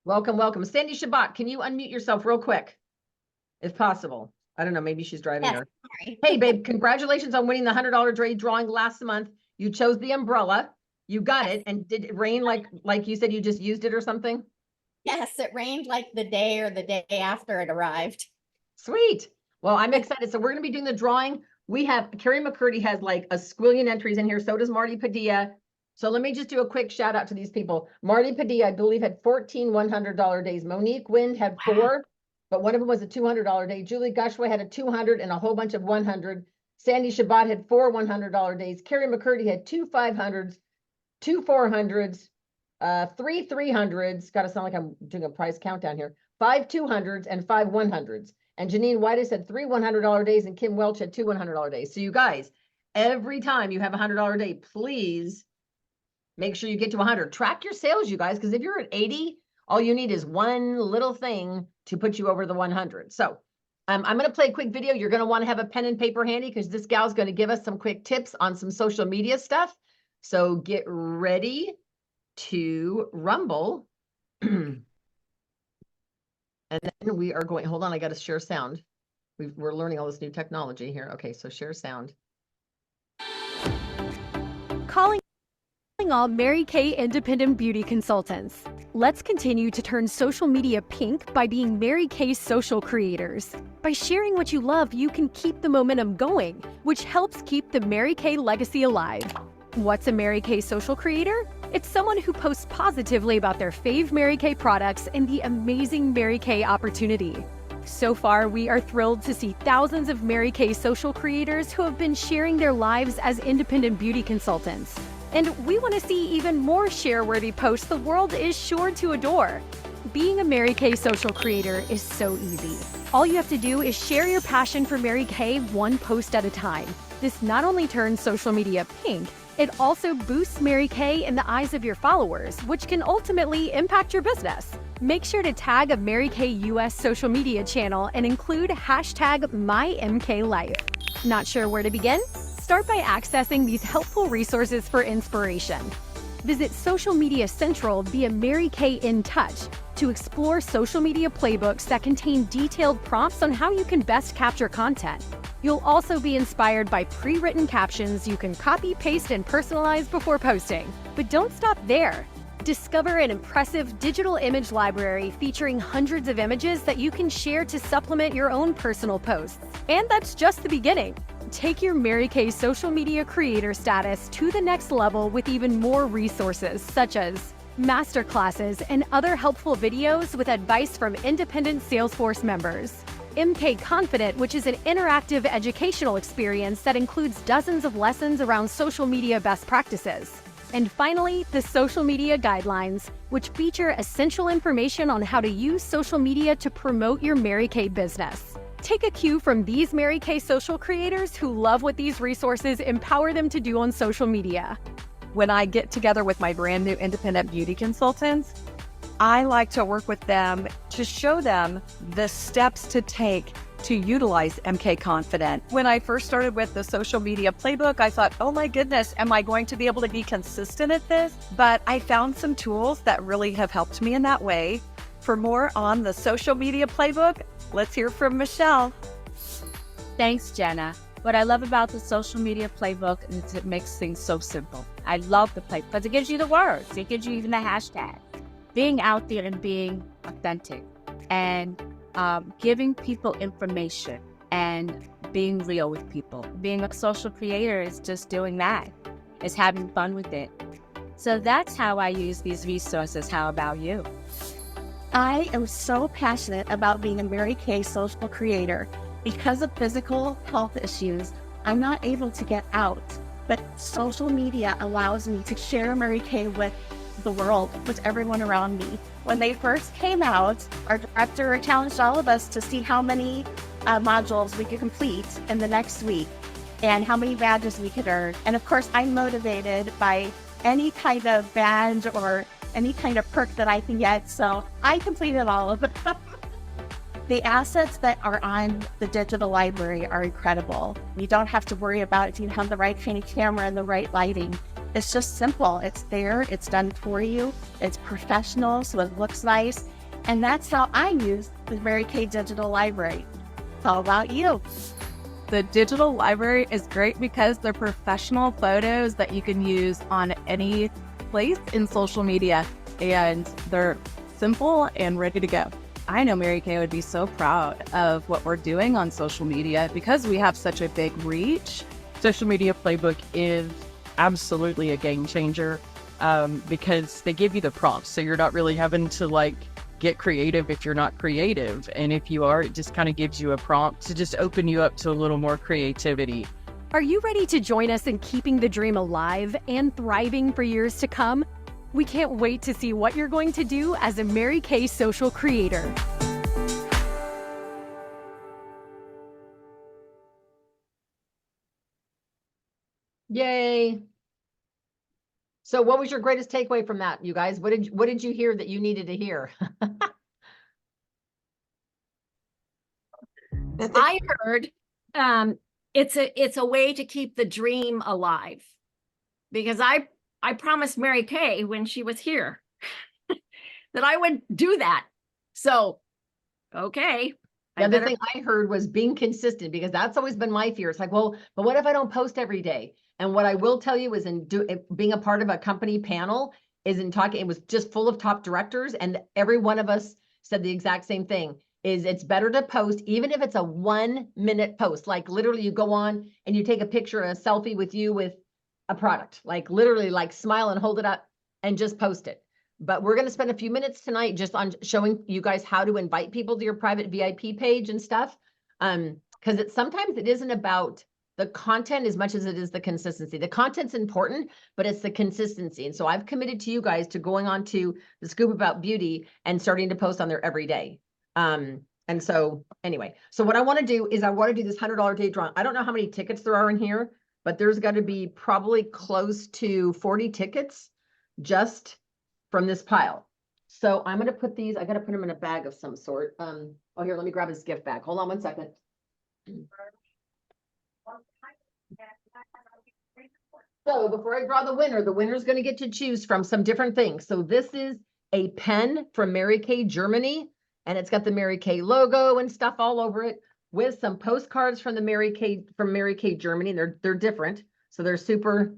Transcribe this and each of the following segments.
Welcome, welcome. Sandy Shabbat, can you unmute yourself real quick, if possible? I don't know, maybe she's driving Yes, her. sorry. Hey, babe, congratulations on winning the $100 trade drawing last month. You chose the umbrella. You got it. And did it rain like you said you just used it or something? Yes, it rained like the day or the day after it arrived. Sweet. Well, I'm excited. So we're going to be doing the drawing. We have, Carrie McCurdy has like a squillion entries in here. So does Marty Padilla. So let me just do a quick shout out to these people. Marty Padilla, I believe, had 14 $100 days. Monique Wind had 4, but one of them was a $200 day. Julie Gushway had a 200 and a whole bunch of 100. Sandy Shabbat had 4 $100 days. Carrie McCurdy had 2 500s, 2 400s, 3 300s. Got to sound like I'm doing a price countdown here. 5 200s and 5 100s. And Janine White had 3 $100 days, and Kim Welch had 2 $100 days. So you guys, every time you have a $100 day, please make sure you get to 100. Track your sales, you guys, because if you're at 80, all you need is one little thing to put you over the 100. So I'm going to play a quick video. You're going to want to have a pen and paper handy because this gal's going to give us some quick tips on some social media stuff. So get ready to rumble. And then we are going, hold on, I got to share sound. We're learning all this new technology here. Okay, so share sound. Calling all Mary Kay independent beauty consultants. Let's continue to turn social media pink by being Mary Kay social creators. By sharing what you love, you can keep the momentum going, which helps keep the Mary Kay legacy alive. What's a Mary Kay social creator? It's someone who posts positively about their fave Mary Kay products and the amazing Mary Kay opportunity. So far, we are thrilled to see thousands of Mary Kay social creators who have been sharing their lives as independent beauty consultants. And we want to see even more share-worthy posts the world is sure to adore. Being a Mary Kay social creator is so easy. All you have to do is share your passion for Mary Kay one post at a time. This not only turns social media pink, it also boosts Mary Kay in the eyes of your followers, which can ultimately impact your business. Make sure to tag a Mary Kay US social media channel and include #MyMKLife. Not sure where to begin? Start by accessing these helpful resources for inspiration. Visit Social Media Central via Mary Kay In Touch to explore social media playbooks that contain detailed prompts on how you can best capture content. You'll also be inspired by pre-written captions you can copy, paste, and personalize before posting. But don't stop there. Discover an impressive digital image library featuring hundreds of images that you can share to supplement your own personal posts. And that's just the beginning. Take your Mary Kay social media creator status to the next level with even more resources such as masterclasses and other helpful videos with advice from independent Salesforce members. MK Confident, which is an interactive educational experience that includes dozens of lessons around social media best practices. And finally, the Social Media Guidelines, which feature essential information on how to use social media to promote your Mary Kay business. Take a cue from these Mary Kay social creators who love what these resources empower them to do on social media. When I get together with my brand new independent beauty consultants, I like to work with them to show them the steps to take to utilize MK Confident. When I first started with the social media playbook, I thought, oh my goodness, am I going to be able to be consistent at this? But I found some tools that really have helped me in that way. For more on the social media playbook, let's hear from Michelle. Thanks, Jenna. What I love about the social media playbook is it makes things so simple. I love the playbook because it gives you the words. It gives you even the hashtag. Being out there and being authentic and giving people information and being real with people. Being a social creator is just doing that. It's having fun with it. So that's how I use these resources. How about you? I am so passionate about being a Mary Kay social creator. Because of physical health issues, I'm not able to get out, but social media allows me to share Mary Kay with the world, with everyone around me. When they first came out, our director challenged all of us to see how many modules we could complete in the next week and how many badges we could earn. And of course, I'm motivated by any kind of badge or any kind of perk that I can get, so I completed all of them. The assets that are on the digital library are incredible. You don't have to worry about if you have the right kind of camera and the right lighting. It's just simple. It's there. It's done for you. It's professional, so it looks nice. And that's how I use the Mary Kay Digital Library. It's all about you. The digital library is great because they're professional photos that you can use on any place in social media, and they're simple and ready to go. I know Mary Kay would be so proud of what we're doing on social media because we have such a big reach. Social media playbook is absolutely a game changer because they give you the prompts. So you're not really having to like get creative if you're not creative. And if you are, it just kind of gives you a prompt to just open you up to a little more creativity. Are you ready to join us in keeping the dream alive and thriving for years to come? We can't wait to see what you're going to do as a Mary Kay social creator. Yay. So what was your greatest takeaway from that, you guys? What did you hear that you needed to hear? I heard it's a way to keep the dream alive, because I promised Mary Kay when she was here that I would do that. So, okay. The other thing I heard was being consistent, because that's always been my fear. It's like, well, but what if I don't post every day? And what I will tell you is being a part of a company panel is in talking, it was just full of top directors, and every one of us said the exact same thing. Is it's better to post, even if it's a 1-minute post, like literally you go on and you take a picture, a selfie with you with a product, like literally like smile and hold it up and just post it. But we're going to spend a few minutes tonight just on showing you guys how to invite people to your private VIP page and stuff. Because sometimes it isn't about the content as much as it is the consistency. The content's important, but it's the consistency. And so I've committed to you guys to going on to the Scoop About Beauty and starting to post on there every day. And so anyway, so what I want to do is I want to do this $100 day drawing. I don't know how many tickets there are in here, but there's got to be probably close to 40 tickets just from this pile. So I'm going to put these, I got to put them in a bag of some sort. Oh, here, let me grab this gift bag. Hold on one second. So before I draw the winner's going to get to choose from some different things. So this is a pen from Mary Kay Germany, and it's got the Mary Kay logo and stuff all over it, with some postcards from the Mary Kay Germany. And they're different. So they're super,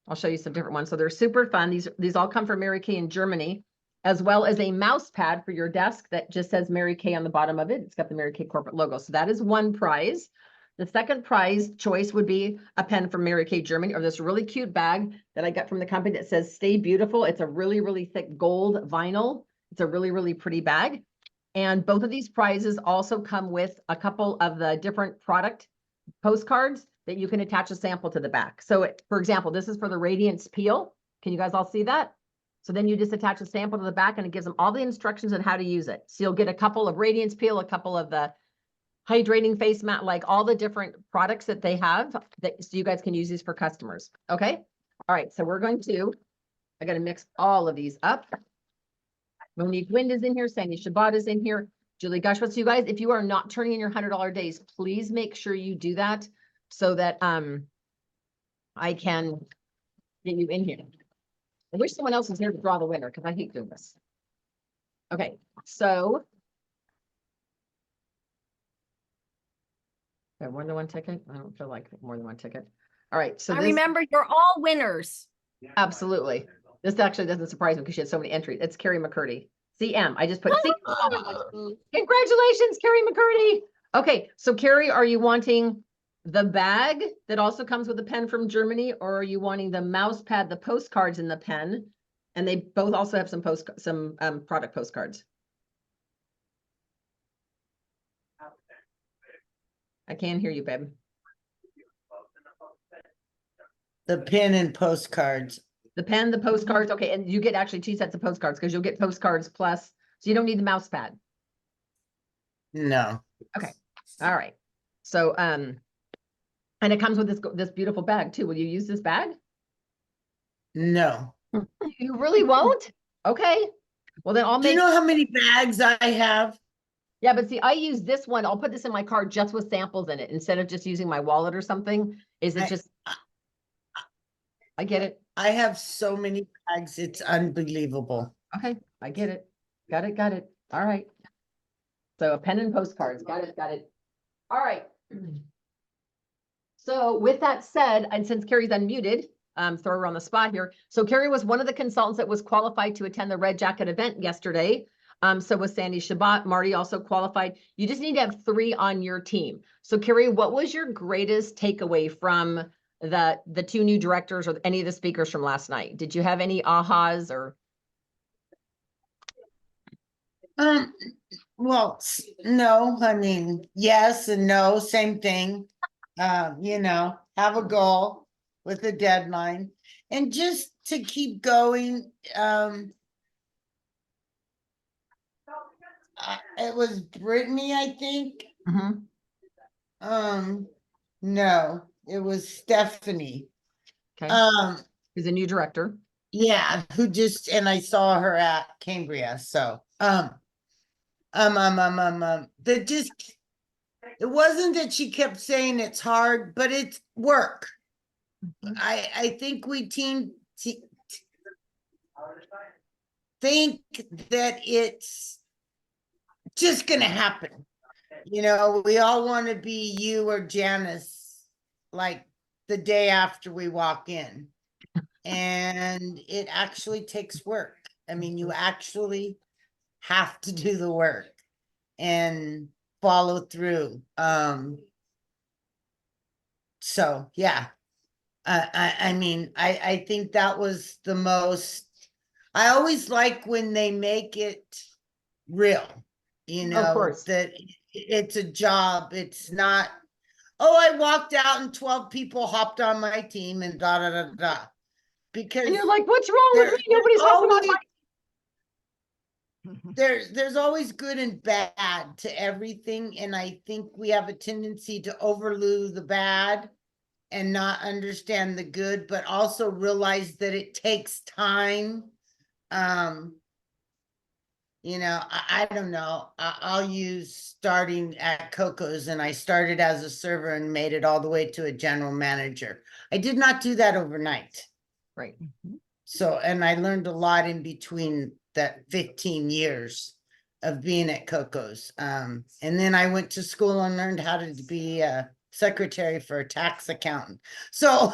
I'll show you some different ones. So they're super fun. These all come from Mary Kay in Germany, as well as a mouse pad for your desk that just says Mary Kay on the bottom of it. It's got the Mary Kay corporate logo. So that is one prize. The second prize choice would be a pen from Mary Kay Germany, or this really cute bag that I got from the company that says Stay Beautiful. It's a really, really thick gold vinyl. It's a really, really pretty bag. And both of these prizes also come with a couple of the different product postcards that you can attach a sample to the back. So for example, this is for the Radiance Peel. Can you guys all see that? So then you just attach a sample to the back and it gives them all the instructions on how to use it. So you'll get a couple of Radiance Peel, a couple of the hydrating face mat, like all the different products that they have, so you guys can use these for customers. Okay. All right. So I got to mix all of these up. Monique Wind is in here. Sandy Shabbat is in here. Julie Gushwitz. You guys, if you are not turning in your $100 days, please make sure you do that so that I can get you in here. I wish someone else was here to draw the winner, because I hate doing this. Okay, so more than one ticket? I don't feel like more than one ticket. All right, so I remember you're all winners. Absolutely. This actually doesn't surprise me because she had so many entries. It's Carrie McCurdy. CM. I just put C. Congratulations, Carrie McCurdy. Okay, so Carrie, are you wanting the bag that also comes with a pen from Germany, or are you wanting the mouse pad, the postcards in the pen? And they both also have some product postcards. I can't hear you, babe. The pen and postcards. The pen, the postcards. Okay, and you get actually 2 sets of postcards because you'll get postcards plus, so you don't need the mouse pad. No. Okay. All right. So, and it comes with this beautiful bag too. Will you use this bag? No. You really won't? Okay. Well, then I'll Do make. you know how many bags I have? Yeah, but see, I use this one. I'll put this in my car just with samples in it instead of just using my wallet or something. I get it. I have so many bags. It's unbelievable. Okay, I get it. Got it. All right. So a pen and postcards. Got it. Got it. All right. So with that said, and since Carrie's unmuted, throw her on the spot here. So Carrie was one of the consultants that was qualified to attend the Red Jacket event yesterday. So was Sandy Shabbat. Marty also qualified. You just need to have 3 on your team. So Carrie, what was your greatest takeaway from the 2 new directors or any of the speakers from last night? Did you have any ahas or? Well, no, I mean, yes and no, same thing. You know, have a goal with a deadline and just to keep going. It was Brittany, I think. Mhm. No, it was Stephanie. Okay. Who's a new director? Yeah, who just, and I saw her at Cambria, so, that just, it wasn't that she kept saying it's hard, but it's work. I think we think that it's just gonna happen. You know, we all want to be you or Janice, like the day after we walk in. And it actually takes work. I mean, you actually have to do the work and follow through. So yeah, I mean, I think that was the most, I always like when they make it real, you Of know, course. that it's a job. It's not, oh, I walked out and 12 people hopped on my team and da da da da. Because And you're like, what's wrong with me? Nobody's hopping on my. there's always good and bad to everything, and I think we have a tendency to overlook the bad and not understand the good, but also realize that it takes time. You know, I don't know. I'll use starting at Coco's, and I started as a server and made it all the way to a general manager. I did not do that overnight. Right. So, and I learned a lot in between that 15 years of being at Coco's. And then I went to school and learned how to be a secretary for a tax accountant. So,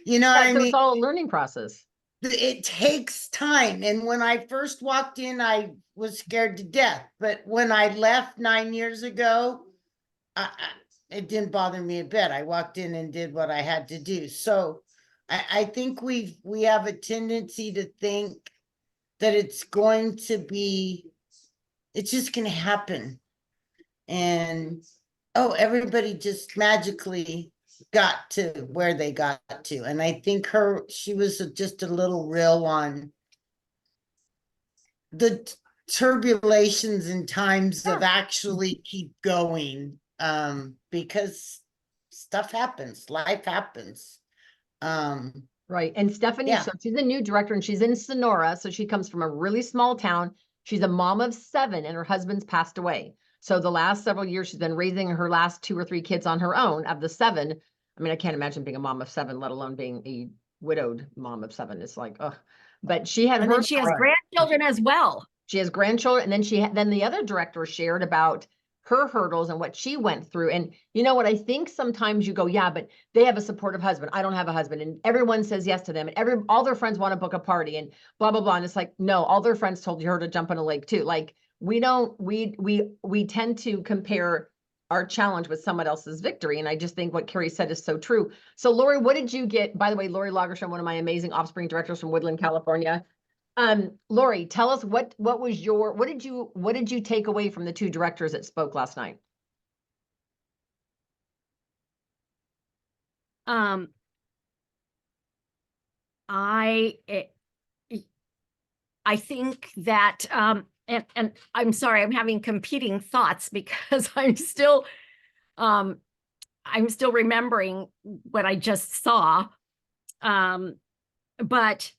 you know what I So mean? it's all a learning process. It takes time. And when I first walked in, I was scared to death. But when I left 9 years ago, it didn't bother me a bit. I walked in and did what I had to do. So I think we have a tendency to think that it's going to be, it's just going to happen. And, oh, everybody just magically got to where they got to. And I think she was just a little real on the turbulations and times of actually keep going, because stuff happens, life happens. Right. And Stephanie, Yeah. so she's a new director and she's in Sonora. So she comes from a really small town. She's a mom of 7 and her husband's passed away. So the last several years, she's been raising her last 2 or 3 kids on her own. Of the 7, I mean, I can't imagine being a mom of 7, let alone being a widowed mom of 7. It's like, ugh. But she had And her. then she has grandchildren as well. She has grandchildren. And then the other director shared about her hurdles and what she went through. And you know what? I think sometimes you go, yeah, but they have a supportive husband. I don't have a husband. And everyone says yes to them. And all their friends want to book a party and blah, blah, blah. And it's like, no, all their friends told her to jump in a lake too. Like we tend to compare our challenge with someone else's victory. And I just think what Carrie said is so true. So Lori, what did you get? By the way, Lori Lagerstrom, one of my amazing offspring directors from Woodland, California. Lori, tell us what did you take away from the 2 directors that spoke last night? I think that and I'm sorry, I'm having competing thoughts because I'm still remembering what I just saw. But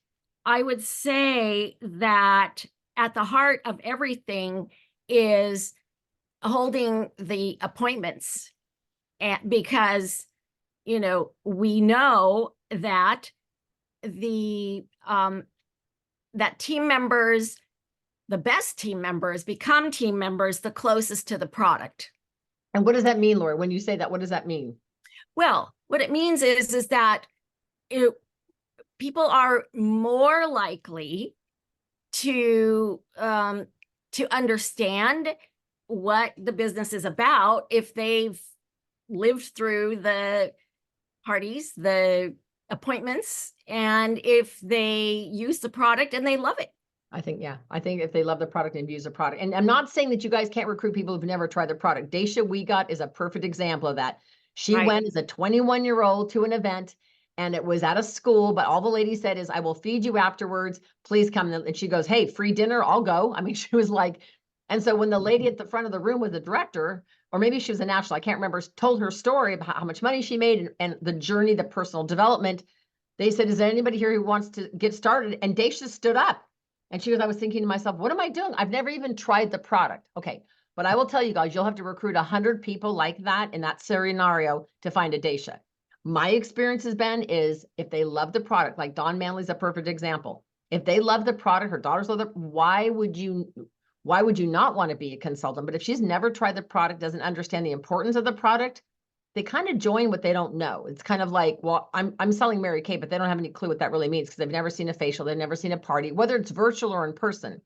I would say that at the heart of everything is holding the appointments, and because we know that the that team members the best team members become team members the closest to the product. And what does that mean, Lori? When you say that, what does that mean? Well, what it means is that people are more likely to understand what the business is about if they've lived through the parties, the appointments, and if they use the product and they love it. I think if they love the product and use the product, and I'm not saying that you guys can't recruit people who've never tried the product. Daisha we got is a perfect example of that. She Right. went as a 21-year-old to an event, and it was at a school, but all the lady said is, I will feed you afterwards. Please come. And she goes, hey, free dinner, I'll go. I mean, she was like, and so when the lady at the front of the room was the director, or maybe she was a national, I can't remember, told her story about how much money she made and the journey, the personal development. They said, is there anybody here who wants to get started? And Daisha stood up. And she goes, I was thinking to myself, what am I doing? I've never even tried the product. Okay. But I will tell you guys, you'll have to recruit 100 people like that in that scenario to find a Daisha. My experience has been is if they love the product, like Dawn Manley's a perfect example. If they love the product, her daughters love it, why would you not want to be a consultant? But if she's never tried the product, doesn't understand the importance of the product, they kind of join what they don't know. It's kind of like, well, I'm selling Mary Kay, but they don't have any clue what that really means because they've never seen a facial, they've never seen a party, whether it's virtual or in person.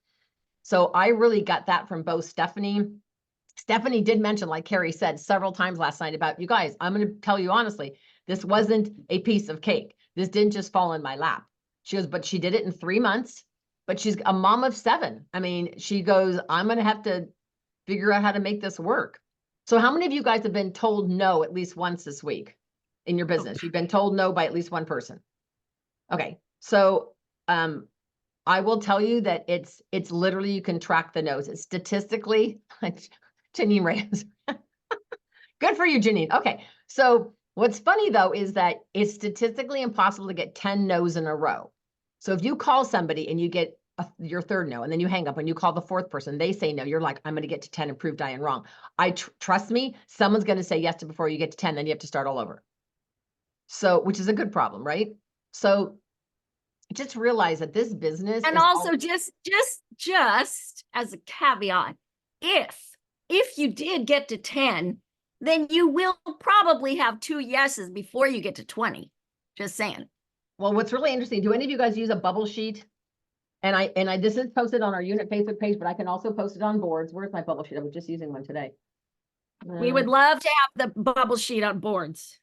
So I really got that from both Stephanie. Stephanie did mention, like Carrie said several times last night about, you guys, I'm going to tell you honestly, this wasn't a piece of cake. This didn't just fall in my lap. She goes, but she did it in 3 months, but she's a mom of 7. I mean, she goes, I'm going to have to figure out how to make this work. So how many of you guys have been told no at least once this week in your business? You've been told no by at least one person. Okay. So, I will tell you that it's literally, you can track the no's. It's statistically, Janine Reyes. Good for you, Janine. Okay. So what's funny though, is that it's statistically impossible to get 10 no's in a row. So if you call somebody and you get your third no, and then you hang up and you call the 4th person, they say no, you're like, I'm going to get to 10 and prove Diane wrong. Trust me, someone's going to say yes to before you get to 10, then you have to start all over. So, which is a good problem, right? So just realize that this business And is also just as a caveat, if you did get to 10, then you will probably have 2 yeses before you get to 20. Just saying. Well, what's really interesting, do any of you guys use a bubble sheet? And I this is posted on our unit Facebook page, but I can also post it on boards. Where's my bubble sheet? I was just using one today. We would love to have the bubble sheet on boards.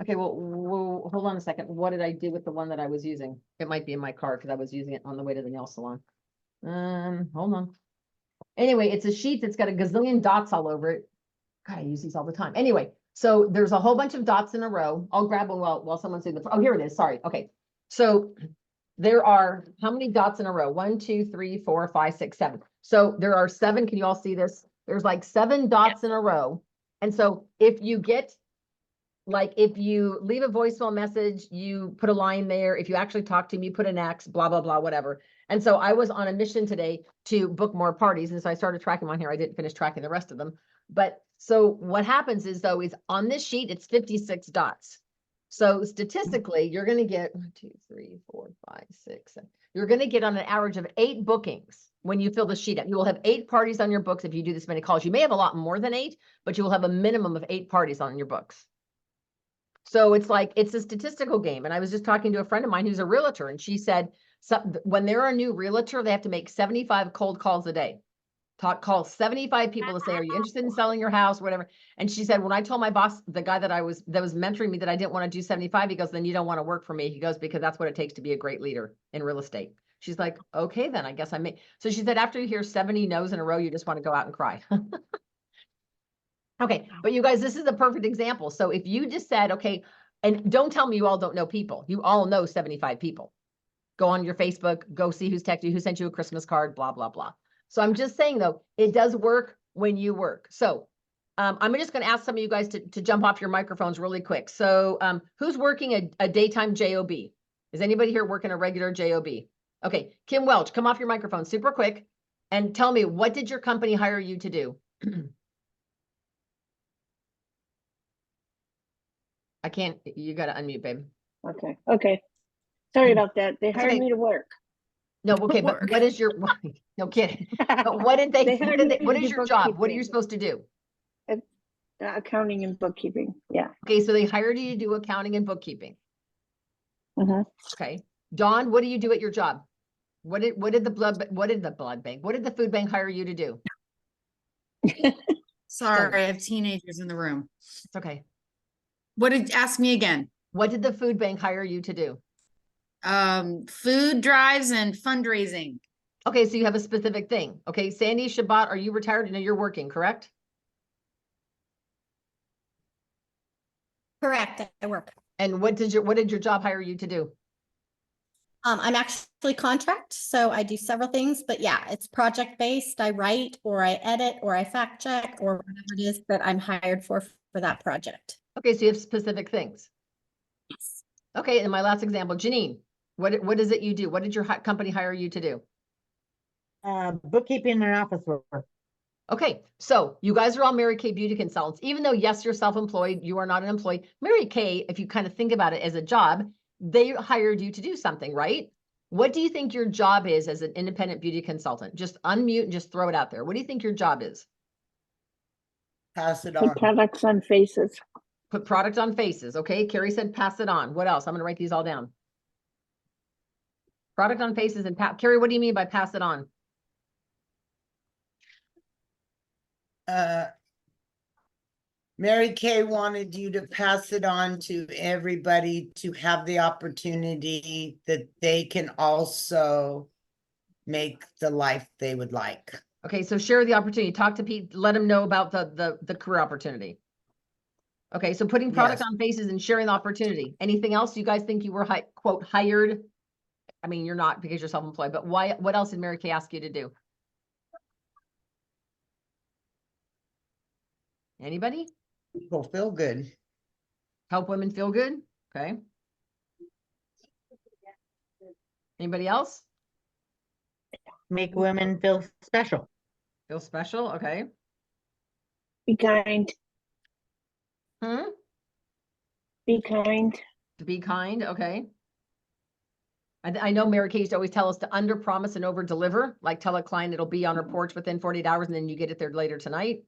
Okay, well, hold on a second. What did I do with the one that I was using? It might be in my car because I was using it on the way to the nail salon. Hold on. Anyway, it's a sheet that's got a gazillion dots all over it. God, I use these all the time. Anyway, so there's a whole bunch of dots in a row. I'll grab one while someone's doing the, oh, here it is. Sorry. Okay. So there are how many dots in a row? 1, 2, 3, 4, 5, 6, 7. So there are 7. Can you all see this? There's like 7 dots in a row. And so if you get, like, if you leave a voicemail message, you put a line there. If you actually talk to him, you put an X, blah, blah, blah, whatever. And so I was on a mission today to book more parties. And so I started tracking on here. I didn't finish tracking the rest of them. But so what happens is though, is on this sheet, it's 56 dots. So statistically, you're going to get 1, 2, 3, 4, 5, 6, 7. You're going to get on an average of 8 bookings when you fill the sheet up. You will have 8 parties on your books if you do this many calls. You may have a lot more than 8, but you will have a minimum of 8 parties on your books. So it's like, it's a statistical game. And I was just talking to a friend of mine who's a realtor, and she said, when they're a new realtor, they have to make 75 cold calls a day. Call 75 people to say, are you interested in selling your house, whatever. And she said, when I told my boss, the guy that was mentoring me, that I didn't want to do 75, he goes, then you don't want to work for me. He goes, because that's what it takes to be a great leader in real estate. She's like, okay, then I guess I may. So she said, after you hear 70 no's in a row, you just want to go out and cry. Okay, but you guys, this is a perfect example. So if you just said, okay, and don't tell me you all don't know people. You all know 75 people. Go on your Facebook, go see who's texted you, who sent you a Christmas card, blah, blah, blah. So I'm just saying though, it does work when you work. So I'm just going to ask some of you guys to jump off your microphones really quick. So who's working a daytime JOB? Is anybody here working a regular JOB? Okay, Kim Welch, come off your microphone super quick and tell me, what did your company hire you to do? I can't, you got to unmute, babe. Okay. Sorry about that. They hired okay. me to work. No, okay, but work. what is your, no kidding. But what did They hired me what to is do your job? What are you bookkeeping. supposed to do? Accounting and bookkeeping. Yeah. Okay, so they hired you to do accounting and bookkeeping. Mhm. Okay. Dawn, what do you do at your job? What did the blood bank? What did the food bank hire you to do? Sorry, I have teenagers in the room. It's okay. Ask me again. What did the food bank hire you to do? Food drives and fundraising. Okay, so you have a specific thing. Okay, Sandy Shabbat, are you retired? No, you're working, correct? Correct, I work. And what did your job hire you to do? I'm actually contract, so I do several things, but yeah, it's project based. I write or I edit or I fact check or whatever it is that I'm hired for that project. Okay, so you have specific things. Yes. Okay, and my last example, Janine, what is it you do? What did your company hire you to do? Bookkeeping and office work. Okay, so you guys are all Mary Kay beauty consultants. Even though, yes, you're self-employed, you are not an employee. Mary Kay, if you kind of think about it as a job, they hired you to do something, right? What do you think your job is as an independent beauty consultant? Just unmute and just throw it out there. What do you think your job is? Pass it Put on. products on faces. Put product on faces. Okay, Carrie said pass it on. What else? I'm going to write these all down. Product on faces and Carrie, what do you mean by pass it on? Mary Kay wanted you to pass it on to everybody to have the opportunity that they can also make the life they would like. Okay, so share the opportunity. Talk to Pete. Let them know about the career opportunity. Okay, so putting product Yes. on faces and sharing the opportunity. Anything else you guys think you were quote hired? I mean, you're not because you're self-employed, but why? What else did Mary Kay ask you to do? Anybody? People feel good. Help women feel good? Okay. Anybody else? Make women feel special. Feel special? Okay. Be kind. Hmm? Be kind. To be kind, okay. I know Mary Kay used to always tell us to under promise and over deliver, like tell a client it'll be on her porch within 48 hours and then you get it there later tonight.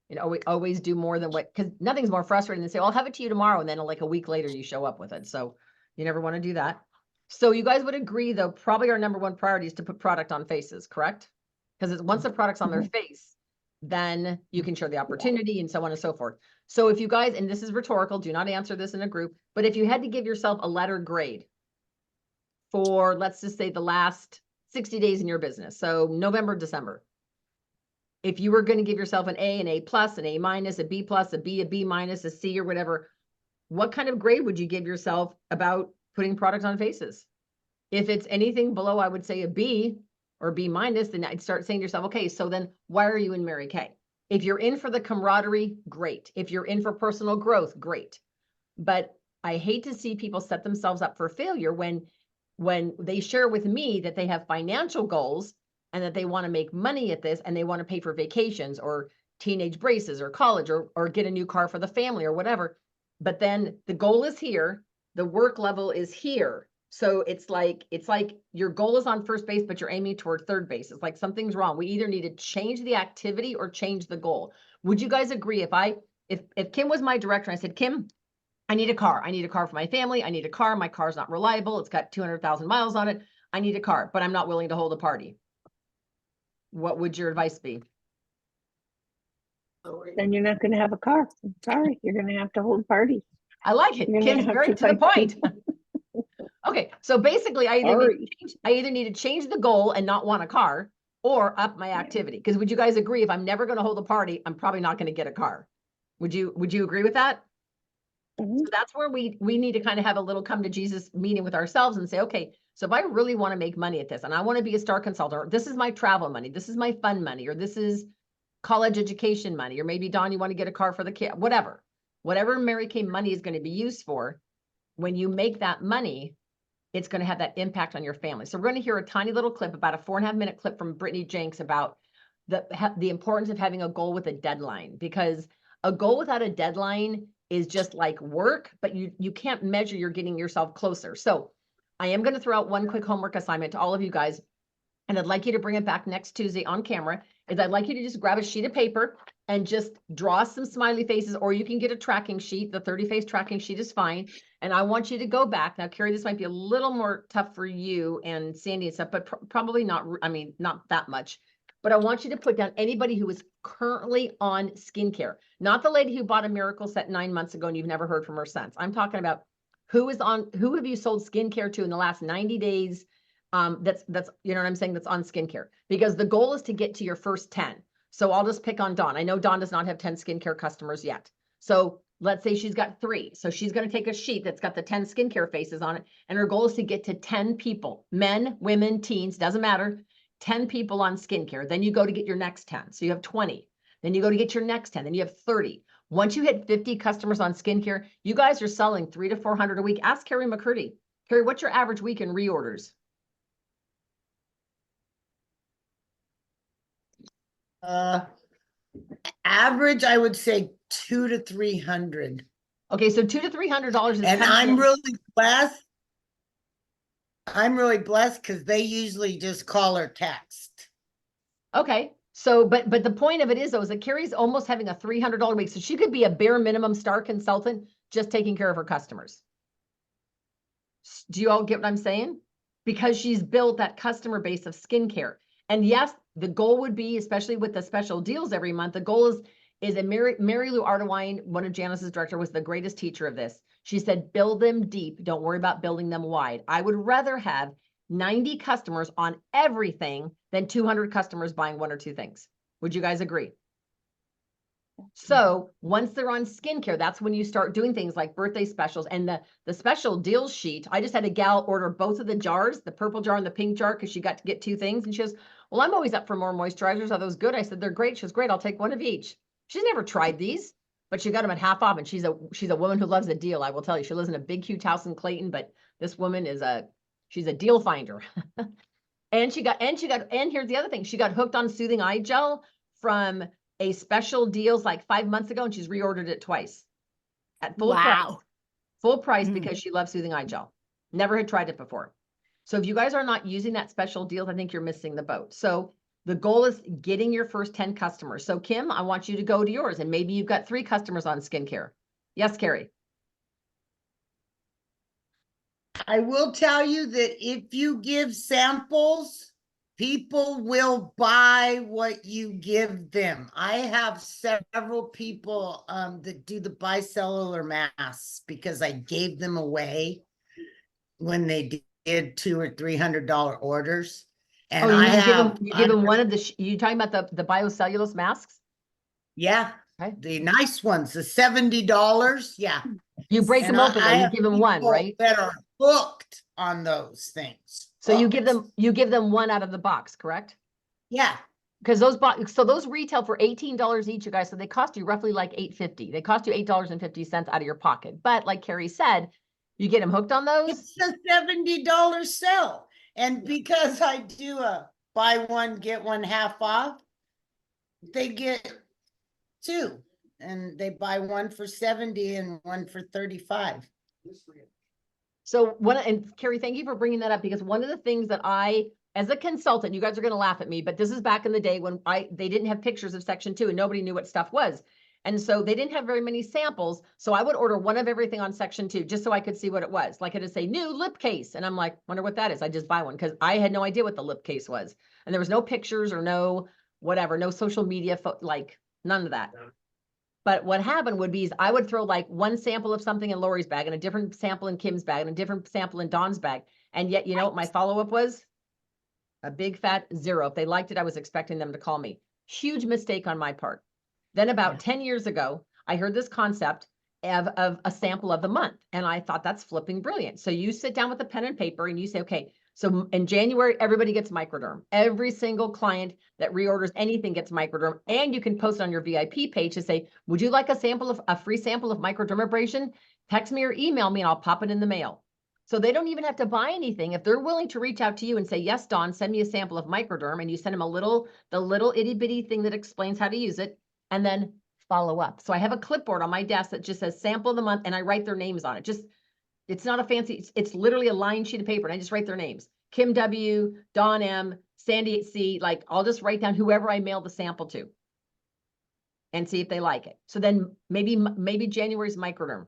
You know, we always do more than what, because nothing's more frustrating than say, well, I'll have it to you tomorrow. And then like a week later you show up with it. So you never want to do that. So you guys would agree though, probably our number one priority is to put product on faces, correct? Because once the product's on their face, then you can share the opportunity and so on and so forth. So if you guys, and this is rhetorical, do not answer this in a group, but if you had to give yourself a letter grade for, let's just say the last 60 days in your business. So November, December. If you were going to give yourself an A, an A plus, an A minus, a B plus, a B minus, a C or whatever, what kind of grade would you give yourself about putting product on faces? If it's anything below, I would say a B or B minus, then I'd start saying to yourself, okay, so then why are you in Mary Kay? If you're in for the camaraderie, great. If you're in for personal growth, great. But I hate to see people set themselves up for failure when they share with me that they have financial goals and that they want to make money at this and they want to pay for vacations or teenage braces or college or get a new car for the family or whatever. But then the goal is here, the work level is here. So it's like your goal is on first base, but you're aiming toward third base. It's like something's wrong. We either need to change the activity or change the goal. Would you guys agree if Kim was my director and I said, Kim, I need a car. I need a car for my family. I need a car. My car's not reliable. It's got 200,000 miles on it. I need a car, but I'm not willing to hold a party. What would your advice be? Then you're not going to have a car. I'm sorry. You're going to have to hold parties. I like it. You're gonna Kim's have very to to the fight point. Okay, so basically I either need to change the goal and not want a car or up my activity. Because would you guys agree if I'm never going to hold a party, I'm probably not going to get a car. Would you agree with that? Mhm. So that's where we need to kind of have a little come to Jesus meeting with ourselves and say, okay, so if I really want to make money at this and I want to be a star consultant, or this is my travel money, this is my fun money, or this is college education money, or maybe Dawn, you want to get a car for the kid, whatever Mary Kay money is going to be used for, when you make that money, it's going to have that impact on your family. So we're going to hear a tiny little clip, about a 4.5-minute clip from Brittany Jenks about the importance of having a goal with a deadline, because a goal without a deadline is just like work, but you can't measure you're getting yourself closer. So I am going to throw out one quick homework assignment to all of you guys. and I'd like you to bring it back next Tuesday on camera, is I'd like you to just grab a sheet of paper and just draw some smiley faces, or you can get a tracking sheet. The 30-face tracking sheet is fine. And I want you to go back. Now, Carrie, this might be a little more tough for you and Sandy and stuff, but probably not, I mean, not that much. But I want you to put down anybody who is currently on skincare, not the lady who bought a Miracle Set 9 months ago and you've never heard from her since. I'm talking about who have you sold skincare to in the last 90 days? That's, you know what I'm saying? That's on skincare, because the goal is to get to your first 10. So I'll just pick on Dawn. I know Dawn does not have 10 skincare customers yet. So let's say she's got 3. So she's going to take a sheet that's got the 10 skincare faces on it. And her goal is to get to 10 people, men, women, teens, doesn't matter. 10 people on skincare. Then you go to get your next 10. So you have 20. Then you go to get your next 10. Then you have 30. Once you hit 50 customers on skincare, you guys are selling $300 to $400 a week. Ask Carrie McCurdy. Carrie, what's your average week in reorders? Average, I would say $200 to $300. Okay, so $200 to $300 is. And I'm really blessed. I'm really blessed because they usually just call or text. Okay, so but the point of it is though, is that Carrie's almost having a $300 a week, so she could be a bare minimum star consultant just taking care of her customers. Do you all get what I'm saying? Because she's built that customer base of skincare. And yes, the goal would be, especially with the special deals every month, the goal is and Mary Lou Artewine, one of Janice's director, was the greatest teacher of this. She said, build them deep. Don't worry about building them wide. I would rather have 90 customers on everything than 200 customers buying 1 or 2 things. Would you guys agree? So once they're on skincare, that's when you start doing things like birthday specials and the special deals sheet. I just had a gal order both of the jars, the purple jar and the pink jar, because she got to get 2 things. And she goes, well, I'm always up for more moisturizers. Are those good? I said, they're great. She goes, great. I'll take 1 of each. She's never tried these, but she got them at half off. And she's a woman who loves a deal. I will tell you, she lives in a big, huge house in Clayton, but this woman is she's a deal finder. and here's the other thing. She got hooked on soothing eye gel from a special deals like 5 months ago, and she's reordered it twice at full price. Full price because she loves soothing eye gel. Never had tried it before. So if you guys are not using that special deals, I think you're missing the boat. So the goal is getting your first 10 customers. So Kim, I want you to go to yours, and maybe you've got 3 customers on skincare. Yes, Carrie. I will tell you that if you give samples, people will buy what you give them. I have several people that do the bicellular masks because I gave them away when they did $200 or $300 orders. And you give them one of the, you talking about the biocellulose masks? Yeah, okay. The nice ones, the $70. Yeah. You break them open and you give them one, right? That are hooked on those things. So you give them one out of the box, correct? Yeah. Because those retail for $18 each, you guys. So they cost you roughly like $8.50. They cost you $8.50 out of your pocket. But like Carrie said, you get them hooked on those. It's a $70 sell. And because I do a buy one, get one half off, they get 2. And they buy one for 70 and one for 35. So and Carrie, thank you for bringing that up, because one of the things that as a consultant, you guys are going to laugh at me, but this is back in the day when they didn't have pictures of Section 2 and nobody knew what stuff was. And so they didn't have very many samples. So I would order one of everything on Section 2 just so I could see what it was. Like it'd say new lip case. And I'm like, wonder what that is. I just buy one because I had no idea what the lip case was. And there was no pictures or no whatever, no social media, like none of that. But what happened would be is I would throw like one sample of something in Lori's bag and a different sample in Kim's bag and a different sample in Dawn's bag. And yet, you know what my follow-up was? A big fat 0. If they liked it, I was expecting them to call me. Huge mistake on my part. Then about 10 years ago, I heard this concept of a sample of the month. And I thought that's flipping brilliant. So you sit down with a pen and paper and you say, okay, so in January, everybody gets microderm. Every single client that reorders anything gets microderm. And you can post on your VIP page to say, would you like a free sample of microdermabrasion? Text me or email me and I'll pop it in the mail. So they don't even have to buy anything. If they're willing to reach out to you and say, yes, Dawn, send me a sample of microderm, and you send them the little itty bitty thing that explains how to use it, and then follow up. So I have a clipboard on my desk that just says sample of the month, and I write their names on it. It's not a fancy, it's literally a line sheet of paper, and I just write their names. Kim W, Dawn M, Sandy, see, like, I'll just write down whoever I mailed the sample to and see if they like it. So then maybe January's microderm.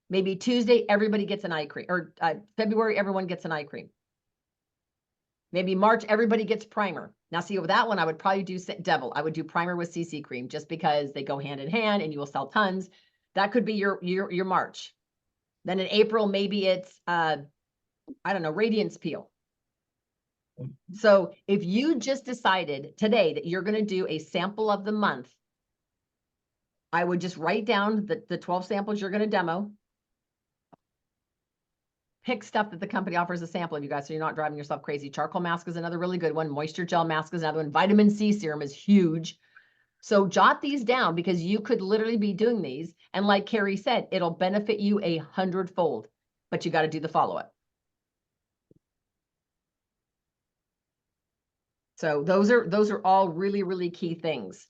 Maybe Tuesday, everybody gets an eye cream, or February, everyone gets an eye cream. Maybe March, everybody gets primer. Now see, with that one, I would probably do Devil. I would do primer with CC cream just because they go hand in hand and you will sell tons. That could be your March. Then in April, maybe it's, I don't know, Radiance Peel. So if you just decided today that you're going to do a sample of the month, I would just write down the 12 samples you're going to demo. Pick stuff that the company offers a sample of, you guys, so you're not driving yourself crazy. Charcoal mask is another really good one. Moisture gel mask is another one. Vitamin C serum is huge. So jot these down because you could literally be doing these. And like Carrie said, it'll benefit you 100-fold, but you got to do the follow-up. So those are all really, really key things.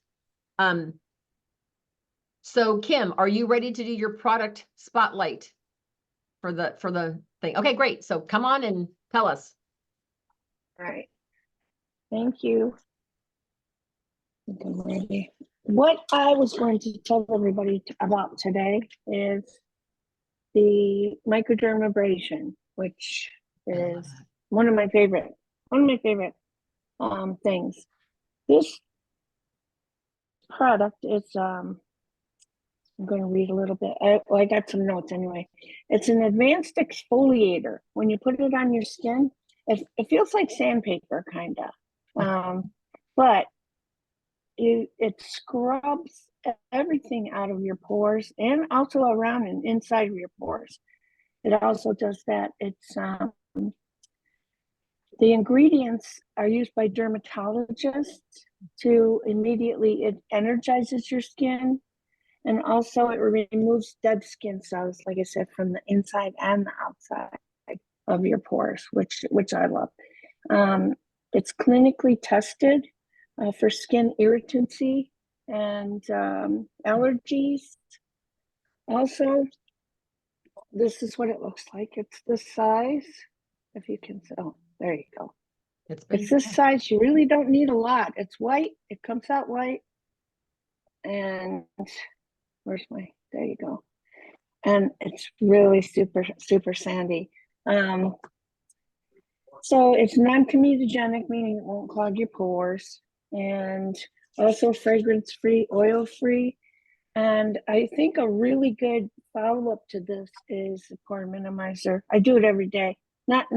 So Kim, are you ready to do your product spotlight for the thing? Okay, great. So come on and tell us. All right. Thank you. I think I'm ready. What I was going to tell everybody about today is the microdermabrasion, which is one of my favorite things. This product is I'm going to read a little bit. I got some notes anyway. It's an advanced exfoliator. When you put it on your skin, it feels like sandpaper, kind of. But it scrubs everything out of your pores and also around and inside of your pores. It also does that. It's the ingredients are used by dermatologists to immediately, it energizes your skin. And also it removes dead skin cells, like I said, from the inside and the outside of your pores, which I love. It's clinically tested for skin irritancy and allergies. Also, this is what it looks like. It's this size, if you can, oh, there you go. It's this size. You really don't need a lot. It's white. It comes out white. And where's there you go. And it's really super, super sandy. So it's non-comedogenic, meaning it won't clog your pores, and also fragrance-free, oil-free. And I think a really good follow-up to this is the pore minimizer. I do it every day. Not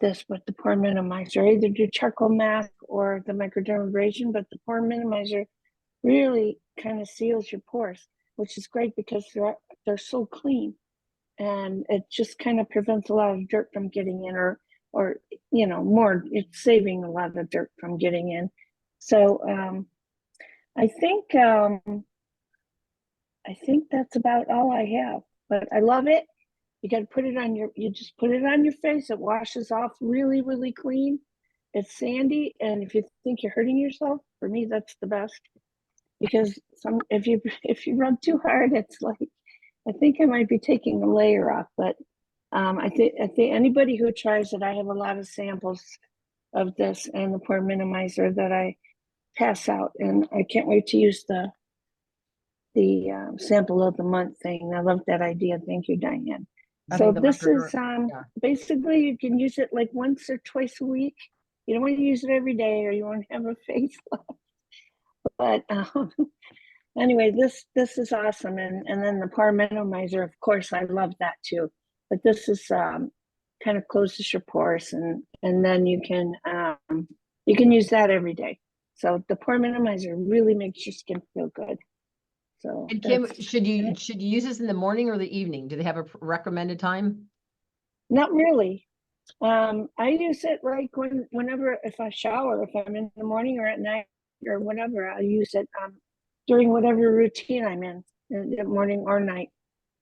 this, but the pore minimizer. I either do charcoal mask or the microdermabrasion, but the pore minimizer really kind of seals your pores, which is great because they're so clean, and it just kind of prevents a lot of dirt from getting in, or you know, more, it's saving a lot of dirt from getting in. So I think that's about all I have, but I love it. You got to put it on you just put it on your face. It washes off really, really clean. It's sandy, and if you think you're hurting yourself, for me, that's the best. Because if you rub too hard, it's like, I think I might be taking a layer off. But I think anybody who tries it, I have a lot of samples of this and the pore minimizer that I pass out, and I can't wait to use the sample of the month thing. I love that idea. Thank you, Diane. So this is basically, you can use it like once or twice a week. You don't want to use it every day, or you won't have a face left. But anyway, this is awesome. And then the pore minimizer, of course, I love that too. But this is kind of closes your pores, and then you can use that every day. So the pore minimizer really makes your skin feel good. So, and Kim, should you use this in the morning or the evening? Do they have a recommended time? Not really. I use it like whenever, if I shower, if I'm in the morning or at night or whatever, I'll use it during whatever routine I'm in the morning or night.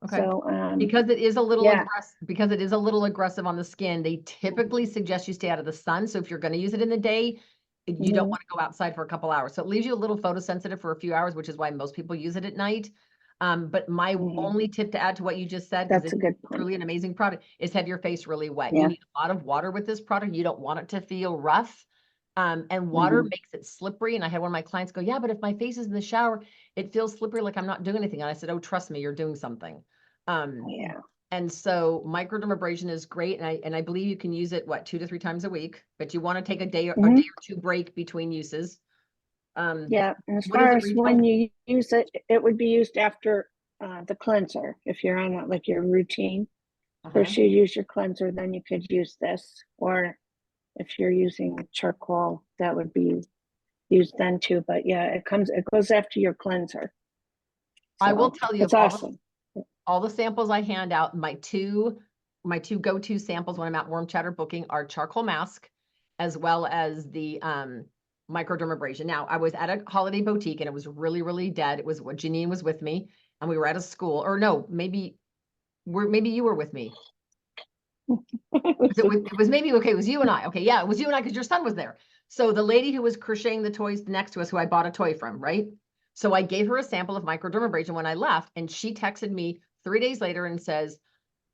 Okay. So because it is a little aggressive on the skin, they typically suggest you stay out of the sun. So if you're going to use it in the day, you don't want to go outside for a couple hours. So it leaves you a little photosensitive for a few hours, which is why most people use it at night. But my Mhm. only tip to add to what you just said, because That's a it's good point. truly an amazing product, is have your face really wet. You Yeah. need a lot of water with this product. You don't want it to feel rough. And water Mhm. makes it slippery. And I had one of my clients go, yeah, but if my face is in the shower, it feels slippery, like I'm not doing anything. And I said, oh, trust me, you're doing something. Yeah. And so microdermabrasion is great. And I believe you can use it, what, 2 to 3 times a week, but you want to take a day or Mhm. two break between uses. Yeah, and as What does far it as retail when for? you use it, it would be used after the cleanser. If you're on like your routine, first you use your cleanser, then you could use this. Or if you're using charcoal, that would be used then too. But yeah, it goes after your cleanser. I will So tell you, it's of awesome. all the samples I hand out, my two go-to samples when I'm at Warm Chatter booking are charcoal mask, as well as the microdermabrasion. Now, I was at a holiday boutique and it was really, really dead. It was what Janine was with me, and we were at a school, or no, maybe you were with me. It was maybe, okay, it was you and I. Okay, yeah, it was you and I because your son was there. So the lady who was crocheting the toys next to us, who I bought a toy from, right? So I gave her a sample of microdermabrasion when I left, and she texted me 3 days later and says,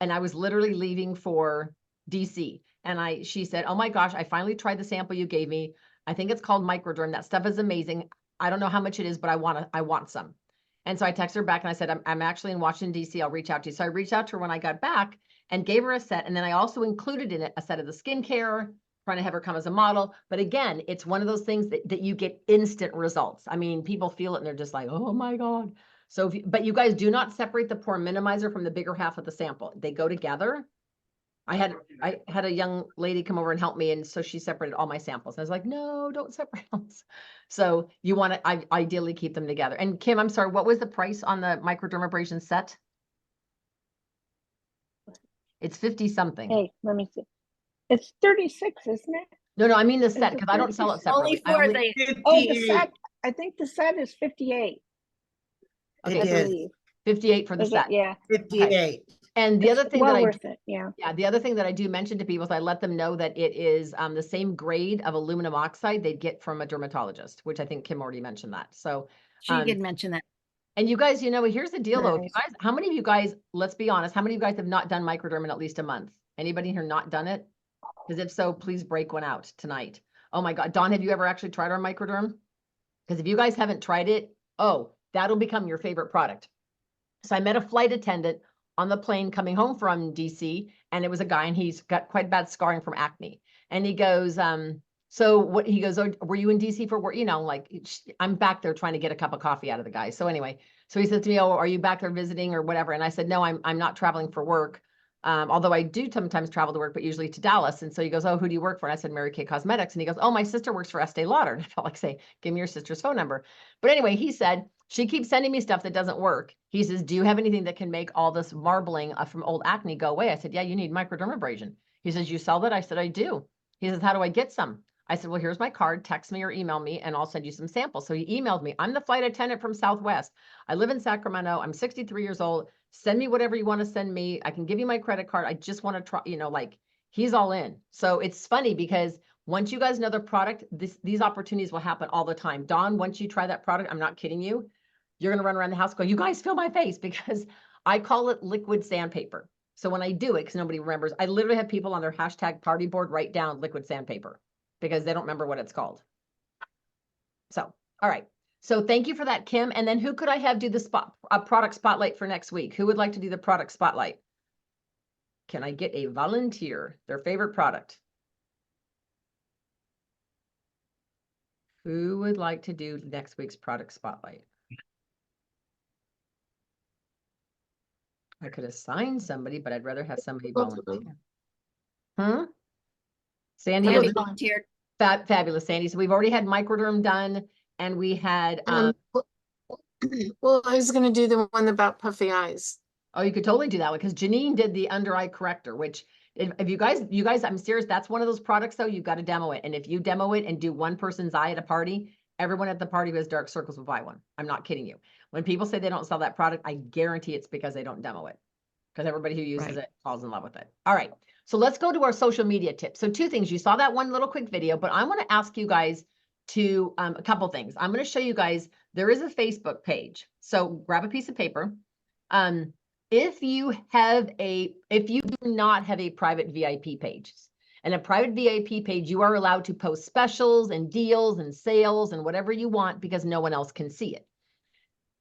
and I was literally leaving for DC. And she said, oh my gosh, I finally tried the sample you gave me. I think it's called microderm. That stuff is amazing. I don't know how much it is, but I want some. And so I texted her back and I said, I'm actually in Washington, DC. I'll reach out to you. So I reached out to her when I got back and gave her a set. And then I also included in it a set of the skincare, trying to have her come as a model. But again, it's one of those things that you get instant results. I mean, people feel it and they're just like, oh my God. So, but you guys do not separate the pore minimizer from the bigger half of the sample. They go together. I had a young lady come over and help me, and so she separated all my samples. I was like, no, don't separate them. So you want to ideally keep them together. And Kim, I'm sorry, what was the price on the microdermabrasion set? It's 50 something. Hey, let me see. It's 36, isn't it? No, I mean the set, it because I don't sell it 36? Only separately. for the, Oh, the set. I think the set is 58. Okay, I It is believe. 58 for the Is it? set. Yeah. 58. And the It's other thing well that worth it. Yeah. the other thing that I do mention to people is I let them know that it is the same grade of aluminum oxide they'd get from a dermatologist, which I think Kim already mentioned that. So she did mention that. and you guys, here's the deal though. If you Nice. guys, how many of you guys, let's be honest, how many of you guys have not done microderm in at least a month? Anybody here not done it? Because if so, please break one out tonight. Oh my God. Dawn, have you ever actually tried our microderm? Because if you guys haven't tried it, oh, that'll become your favorite product. So I met a flight attendant on the plane coming home from DC, and it was a guy, and he's got quite bad scarring from acne. And he goes, so what he goes, oh, were you in DC for work? Like I'm back there trying to get a cup of coffee out of the guy. So anyway, so he said to me, oh, are you back there visiting or whatever? And I said, no, I'm not traveling for work. Although I do sometimes travel to work, but usually to Dallas. And so he goes, oh, who do you work for? And I said, Mary Kay Cosmetics. And he goes, oh, my sister works for Estee Lauder. And I felt like saying, give me your sister's phone number. But anyway, he said, she keeps sending me stuff that doesn't work. He says, do you have anything that can make all this marbling from old acne go away? I said, yeah, you need microdermabrasion. He says, you sell that? I said, I do. He says, how do I get some? I said, well, here's my card. Text me or email me and I'll send you some samples. So he emailed me. I'm the flight attendant from Southwest. I live in Sacramento. I'm 63 years old. Send me whatever you want to send me. I can give you my credit card. I just want to try, like he's all in. So it's funny because once you guys know the product, these opportunities will happen all the time. Dawn, once you try that product, I'm not kidding you, you're going to run around the house going, you guys feel my face, because I call it liquid sandpaper. So when I do it, because nobody remembers, I literally have people on their hashtag party board write down liquid sandpaper because they don't remember what it's called. So, all right. So thank you for that, Kim. And then who could I have do the product spotlight for next week? Who would like to do the product spotlight? Can I get a volunteer? Their favorite product. Who would like to do next week's product spotlight? I could assign somebody, but I'd rather have somebody volunteer. Sandy volunteered. Fabulous, Sandy. So we've already had microderm done, and we had well, I was going to do the one about puffy eyes. Oh, you could totally do that one because Janine did the under eye corrector, which if you guys, I'm serious, that's one of those products though, you've got to demo it. And if you demo it and do one person's eye at a party, everyone at the party who has dark circles will buy one. I'm not kidding you. When people say they don't sell that product, I guarantee it's because they don't demo it, because everybody who uses it falls in love with it. All right. So let's go to our social media tips. So two things. You saw that one little quick video, but I want to ask you guys to a couple things. I'm going to show you guys, there is a Facebook page. So grab a piece of paper. If you do not have a private VIP page, and a private VIP page, you are allowed to post specials and deals and sales and whatever you want because no one else can see it.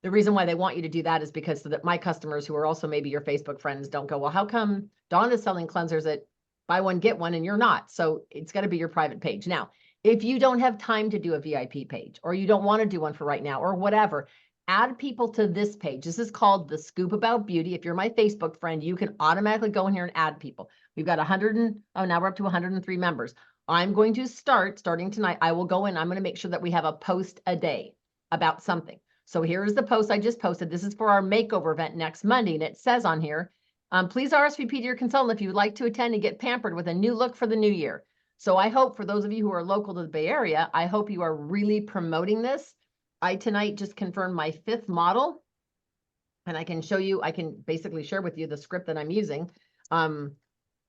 The reason why they want you to do that is because so that my customers who are also maybe your Facebook friends don't go, well, how come Dawn is selling cleansers at buy one, get one, and you're not? So it's got to be your private page. Now, if you don't have time to do a VIP page, or you don't want to do one for right now, or whatever, add people to this page. This is called the Scoop About Beauty. If you're my Facebook friend, you can automatically go in here and add people. We've got now we're up to 103 members. I'm going to starting tonight, I will go in, I'm going to make sure that we have a post a day about something. So here's the post I just posted. This is for our makeover event next Monday. And it says on here, please RSVP to your consultant if you would like to attend and get pampered with a new look for the new year. So I hope for those of you who are local to the Bay Area, I hope you are really promoting this. I tonight just confirmed my 5th model, and I can show you, I can basically share with you the script that I'm using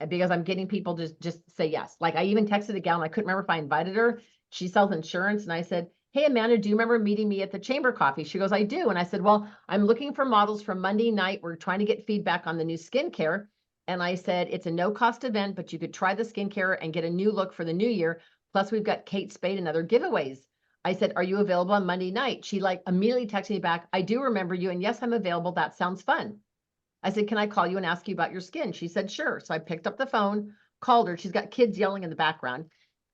because I'm getting people to just say yes. Like I even texted a gal and I couldn't remember if I invited her. She sells insurance. And I said, hey, Amanda, do you remember meeting me at the Chamber Coffee? She goes, I do. And I said, well, I'm looking for models from Monday night. We're trying to get feedback on the new skincare. And I said, it's a no cost event, but you could try the skincare and get a new look for the new year. Plus we've got Kate Spade and other giveaways. I said, are you available on Monday night? She like immediately texted me back, I do remember you. And yes, I'm available. That sounds fun. I said, can I call you and ask you about your skin? She said, sure. So I picked up the phone, called her. She's got kids yelling in the background.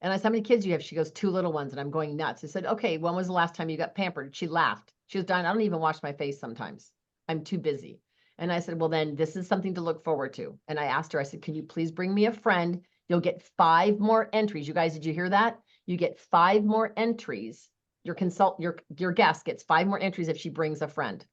And I said, how many kids do you have? She goes, 2 little ones. And I'm going nuts. I said, okay, when was the last time you got pampered? She laughed. She was dying. I don't even wash my face sometimes. I'm too busy. And I said, well, then this is something to look forward to. And I asked her, I said, can you please bring me a friend? You'll get 5 more entries. You guys, did you hear that? You get 5 more entries. Your guest gets 5 more entries if she brings a friend.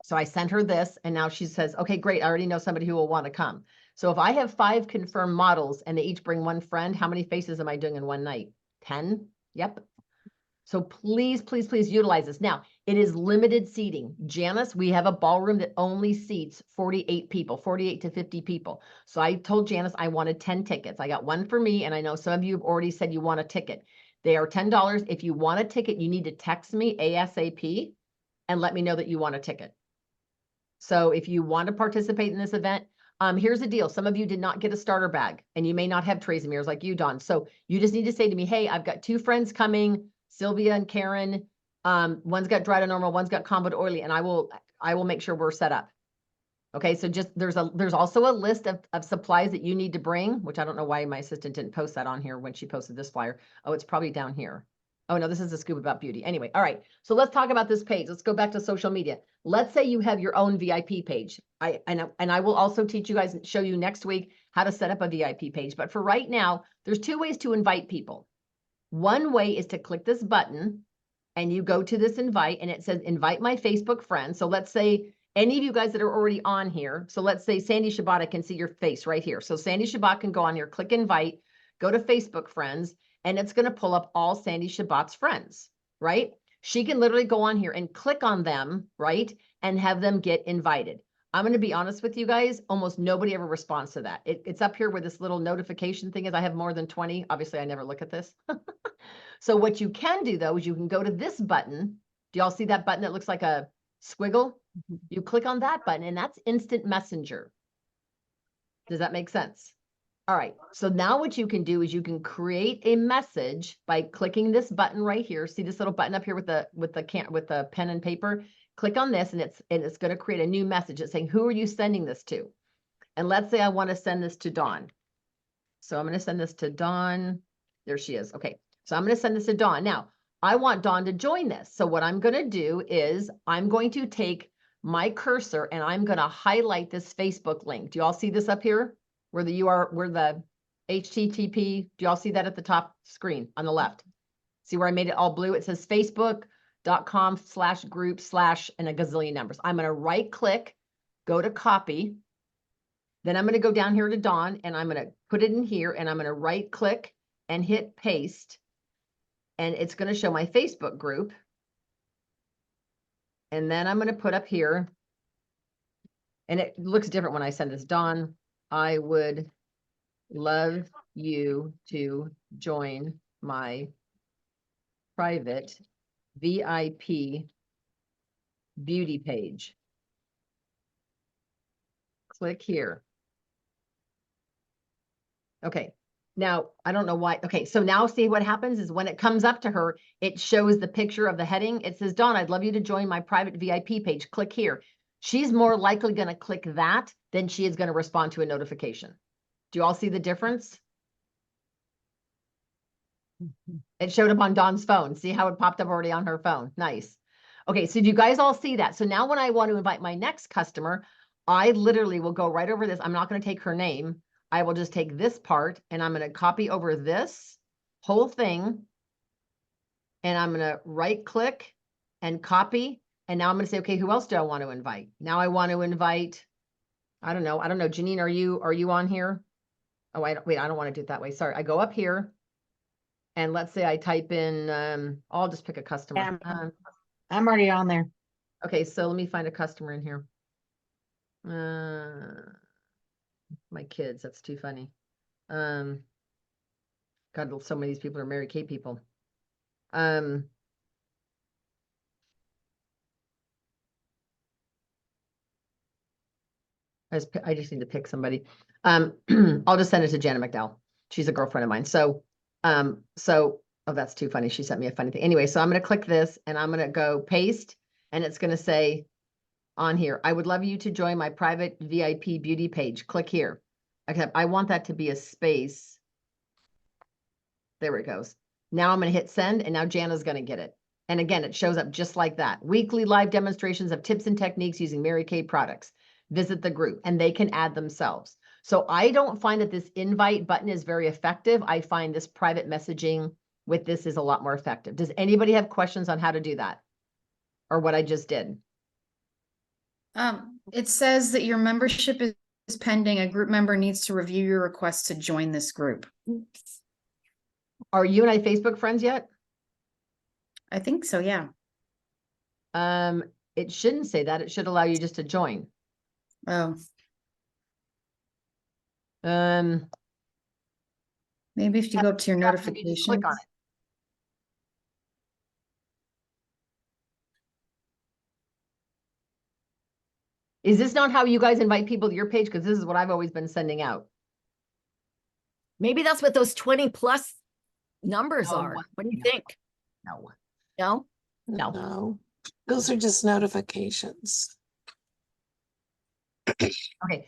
So I sent her this, and now she says, okay, great. I already know somebody who will want to come. So if I have 5 confirmed models and they each bring 1 friend, how many faces am I doing in one night? 10? Yep. So please, please, please utilize this. Now, it is limited seating. Janice, we have a ballroom that only seats 48 people, 48 to 50 people. So I told Janice I wanted 10 tickets. I got 1 for me, and I know some of you have already said you want a ticket. They are $10. If you want a ticket, you need to text me ASAP and let me know that you want a ticket. So if you want to participate in this event, here's the deal. Some of you did not get a starter bag, and you may not have trays and mirrors like you, Dawn. So you just need to say to me, hey, I've got 2 friends coming, Sylvia and Karen. One's got dry to normal, one's got combo to oily, and I will make sure we're set up. Okay, so just there's also a list of supplies that you need to bring, which I don't know why my assistant didn't post that on here when she posted this flyer. Oh, it's probably down here. Oh no, this is a Scoop About Beauty. Anyway, all right. So let's talk about this page. Let's go back to social media. Let's say you have your own VIP page. And I will also teach you guys, show you next week how to set up a VIP page. But for right now, there's 2 ways to invite people. One way is to click this button and you go to this invite and it says invite my Facebook friends. So let's say any of you guys that are already on here. So let's say Sandy Shabbat, I can see your face right here. So Sandy Shabbat can go on here, click invite, go to Facebook friends, and it's going to pull up all Sandy Shabbat's friends, right? She can literally go on here and click on them, right? And have them get invited. I'm going to be honest with you guys. Almost nobody ever responds to that. It's up here where this little notification thing is. I have more than 20. Obviously, I never look at this. So what you can do though, is you can go to this button. Do y'all see that button that looks like a squiggle? You click on that button and that's instant messenger. Does that make sense? All right, so now what you can do is you can create a message by clicking this button right here. See this little button up here with the pen and paper? Click on this and it's going to create a new message. It's saying, who are you sending this to? And let's say I want to send this to Dawn. So I'm going to send this to Dawn. There she is. Okay, so I'm going to send this to Dawn. Now, I want Dawn to join this. So what I'm going to do is I'm going to take my cursor and I'm going to highlight this Facebook link. Do you all see this up here? Where the HTTP, do y'all see that at the top screen on the left? See where I made it all blue? It says facebook.com/group/ and a gazillion numbers. I'm going to right click, go to copy. Then I'm going to go down here to Dawn and I'm going to put it in here and I'm going to right click and hit paste. And it's going to show my Facebook group. And then I'm going to put up here, and it looks different when I send this. Dawn, I would love you to join my private VIP beauty page. Click here. Okay, now I don't know why. Okay, so now see what happens is when it comes up to her, it shows the picture of the heading. It says, Dawn, I'd love you to join my private VIP page. Click here. She's more likely going to click that than she is going to respond to a notification. Do you all see the difference? It showed up on Dawn's phone. See how it popped up already on her phone? Nice. Okay, so do you guys all see that? So now when I want to invite my next customer, I literally will go right over this. I'm not going to take her name. I will just take this part and I'm going to copy over this whole thing. And I'm going to right click and copy. And now I'm going to say, okay, who else do I want to invite? Now I want to invite, I don't know. Janine, are you on here? Oh, wait, I don't want to do it that way. Sorry. I go up here and let's say I type in, I'll just pick a customer. Yeah, I'm already on there. Okay. So let me find a customer in here. My kids, that's too funny. God, so many of these people are Mary Kay people. I just need to pick somebody. I'll just send it to Jana McDowell. She's a girlfriend of mine. So, oh, that's too funny. She sent me a funny thing. Anyway, so I'm going to click this and I'm going to go paste and it's going to say on here, I would love you to join my private VIP beauty page. Click here. Okay, I want that to be a space. There it goes. Now I'm going to hit send and now Jana's going to get it. And again, it shows up just like that. Weekly live demonstrations of tips and techniques using Mary Kay products. Visit the group and they can add themselves. So I don't find that this invite button is very effective. I find this private messaging with this is a lot more effective. Does anybody have questions on how to do that? Or what I just did? It says that your membership is pending. A group member needs to review your request to join this group. Are you and I Facebook friends yet? I think so, yeah. It shouldn't say that. It should allow you just to join. Oh, Maybe if you go up to your notifications. Click on it. Is this not how you guys invite people to your page? Because this is what I've always been sending out. Maybe that's what those 20 plus numbers No, are. What do you no, think? No. No? No. No, those are just notifications. Okay.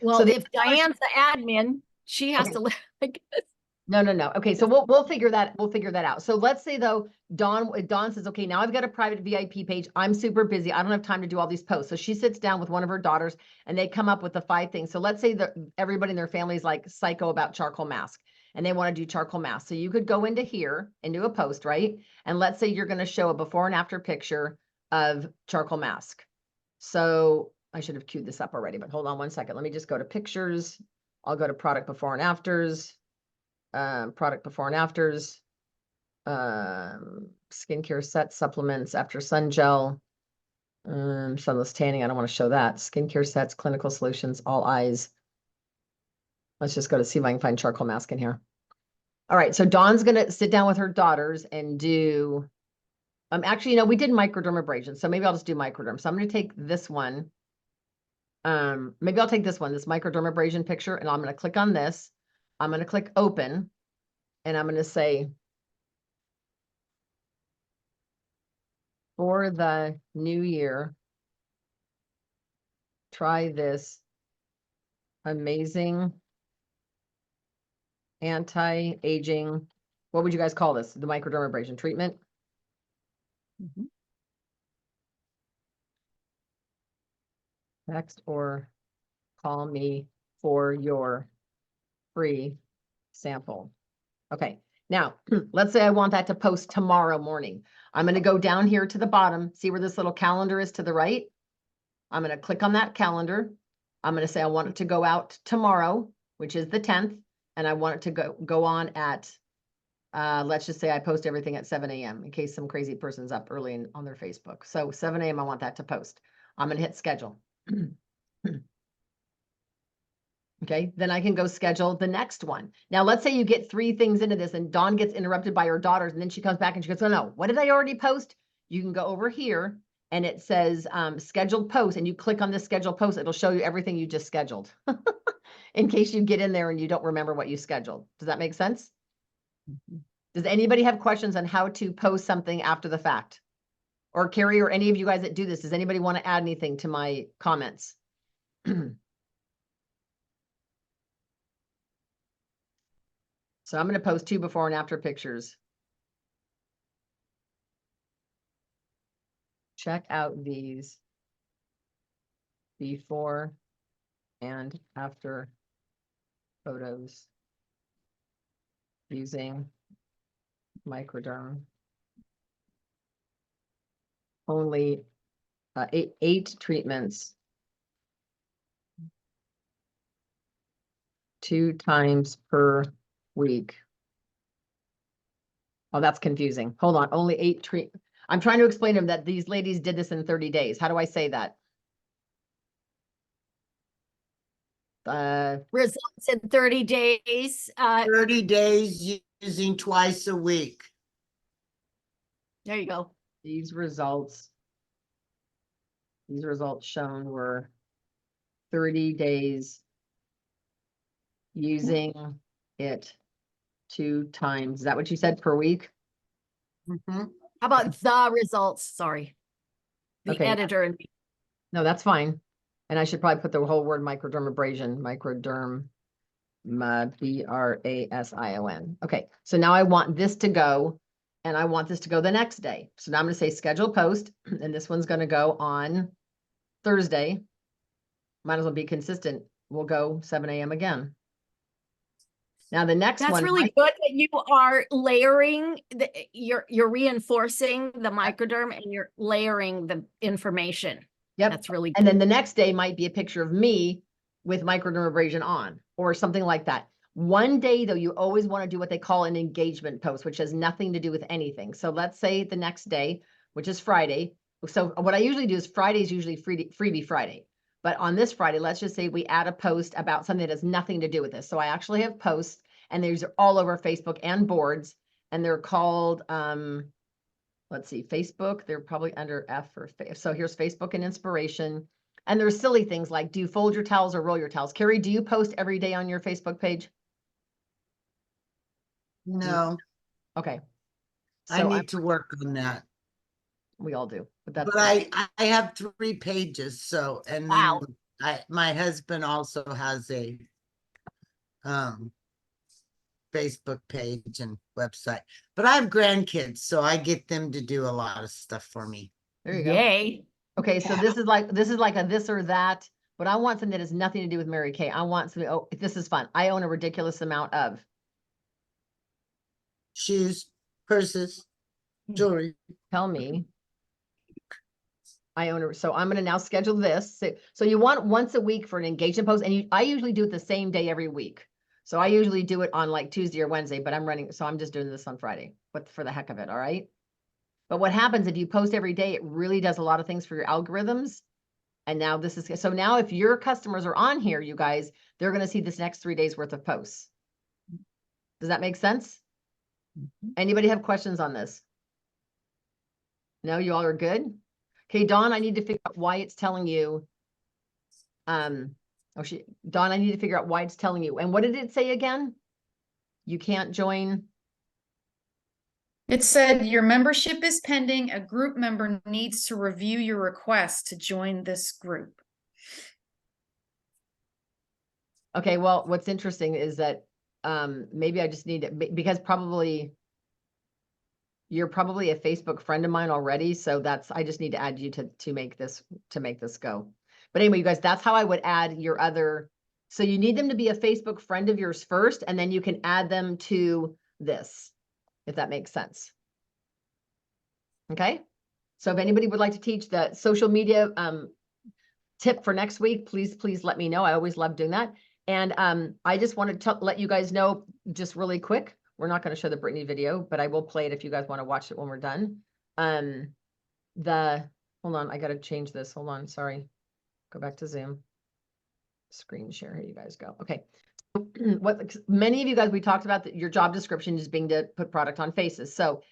Well, so if Diane's the admin, she has to like No. Okay, so we'll figure that out. So let's say though, Dawn says, okay, now I've got a private VIP page. I'm super busy. I don't have time to do all these posts. So she sits down with one of her daughters and they come up with the 5 things. So let's say that everybody in their family is like psycho about charcoal mask and they want to do charcoal mask. So you could go into here and do a post, right? And let's say you're going to show a before and after picture of charcoal mask. So I should have queued this up already, but hold on one second. Let me just go to pictures. I'll go to product before and afters. Product before and afters, skincare sets, supplements, after sun gel, sunless tanning. I don't want to show that. Skincare sets, clinical solutions, all eyes. Let's just go to see if I can find charcoal mask in here. All right, so Dawn's gonna sit down with her daughters and do. Actually, we did microdermabrasion, so maybe I'll just do microderm. So I'm gonna take this one. Maybe I'll take this one, this microdermabrasion picture, and I'm gonna click on this. I'm going to click open and I'm going to say, for the new year, try this amazing anti-aging, what would you guys call this? The microdermabrasion treatment? Text or call me for your free sample. Okay, now let's say I want that to post tomorrow morning. I'm going to go down here to the bottom, see where this little calendar is to the right. I'm going to click on that calendar. I'm going to say I want it to go out tomorrow, which is the 10th, and I want it to go on at, let's just say I post everything at 7 a.m. in case some crazy person's up early on their Facebook. So 7 a.m. I want that to post. I'm going to hit schedule. Okay, then I can go schedule the next one. Now, let's say you get 3 things into this and Dawn gets interrupted by her daughters and then she comes back and she goes, oh no, what did I already post? You can go over here and it says scheduled post and you click on this scheduled post. It'll show you everything you just scheduled in case you get in there and you don't remember what you scheduled. Does that make sense? Does anybody have questions on how to post something after the fact? Or Carrie or any of you guys that do this, does anybody want to add anything to my comments? So I'm going to post 2 before and after pictures. Check out these before and after photos using microderm. Only 8 treatments, 2 times per week. Oh, that's confusing. Hold on, only 8 I'm trying to explain to them that these ladies did this in 30 days. How do I say that? Results in 30 days. 30 days using twice a week. There you go. These results shown were 30 days using it 2 times. Is that what you said, per week? How about the results? Sorry. The Okay. editor and me. No, that's fine. And I should probably put the whole word microdermabrasion, B-R-A-S-I-O-N. Okay, so now I want this to go, and I want this to go the next day. So now I'm going to say schedule post, and this one's going to go on Thursday. Might as well be consistent. We'll go 7 a.m. again. Now the next one. That's really good that you are layering, you're reinforcing the microderm and you're layering the information. Yep. That's really good. And then the next day might be a picture of me with microdermabrasion on or something like that. One day though, you always want to do what they call an engagement post, which has nothing to do with anything. So let's say the next day, which is Friday. So what I usually do is Friday is usually freebie Friday. But on this Friday, let's just say we add a post about something that has nothing to do with this. So I actually have posts and these are all over Facebook and boards and they're called, let's see, Facebook, they're probably under F or so here's Facebook and inspiration. And there's silly things like, do you fold your towels or roll your towels? Carrie, do you post every day on your Facebook page? No. Okay. So I need to work on that. We all do, but that's but I have 3 pages. So, and wow. Then my husband also has a Facebook page and website, but I have grandkids, so I get them to do a lot of stuff for me. There you go. Yay. Okay, so this is like a this or that, but I want something that has nothing to do with Mary Kay. I want something, oh, this is fun. I own a ridiculous amount of shoes, purses, jewelry. Tell me. I own a, so I'm going to now schedule this. So you want once a week for an engagement post, and I usually do it the same day every week. So I usually do it on like Tuesday or Wednesday, but so I'm just doing this on Friday, but for the heck of it. All right. But what happens if you post every day, it really does a lot of things for your algorithms. And now so now if your customers are on here, you guys, they're going to see this next 3 days worth of posts. Does that make sense? Anybody have questions on this? No, you all are good. Okay, Dawn, I need to figure out why it's telling you. Dawn, I need to figure out why it's telling you. And what did it say again? You can't join. It said your membership is pending. A group member needs to review your request to join this group. Okay, well, what's interesting is that maybe I just need to, because you're probably a Facebook friend of mine already. So I just need to add you to make this go. But anyway, you guys, that's how I would add your other. So you need them to be a Facebook friend of yours first, and then you can add them to this, if that makes sense. Okay. So if anybody would like to teach the social media tip for next week, please let me know. I always love doing that. And I just wanted to let you guys know just really quick. We're not going to show the Brittany video, but I will play it if you guys want to watch it when we're done. Hold on, I got to change this. Hold on, sorry. Go back to Zoom. screen share. Here you guys go. Okay. What many of you guys, we talked about that your job description is being to put product on faces. So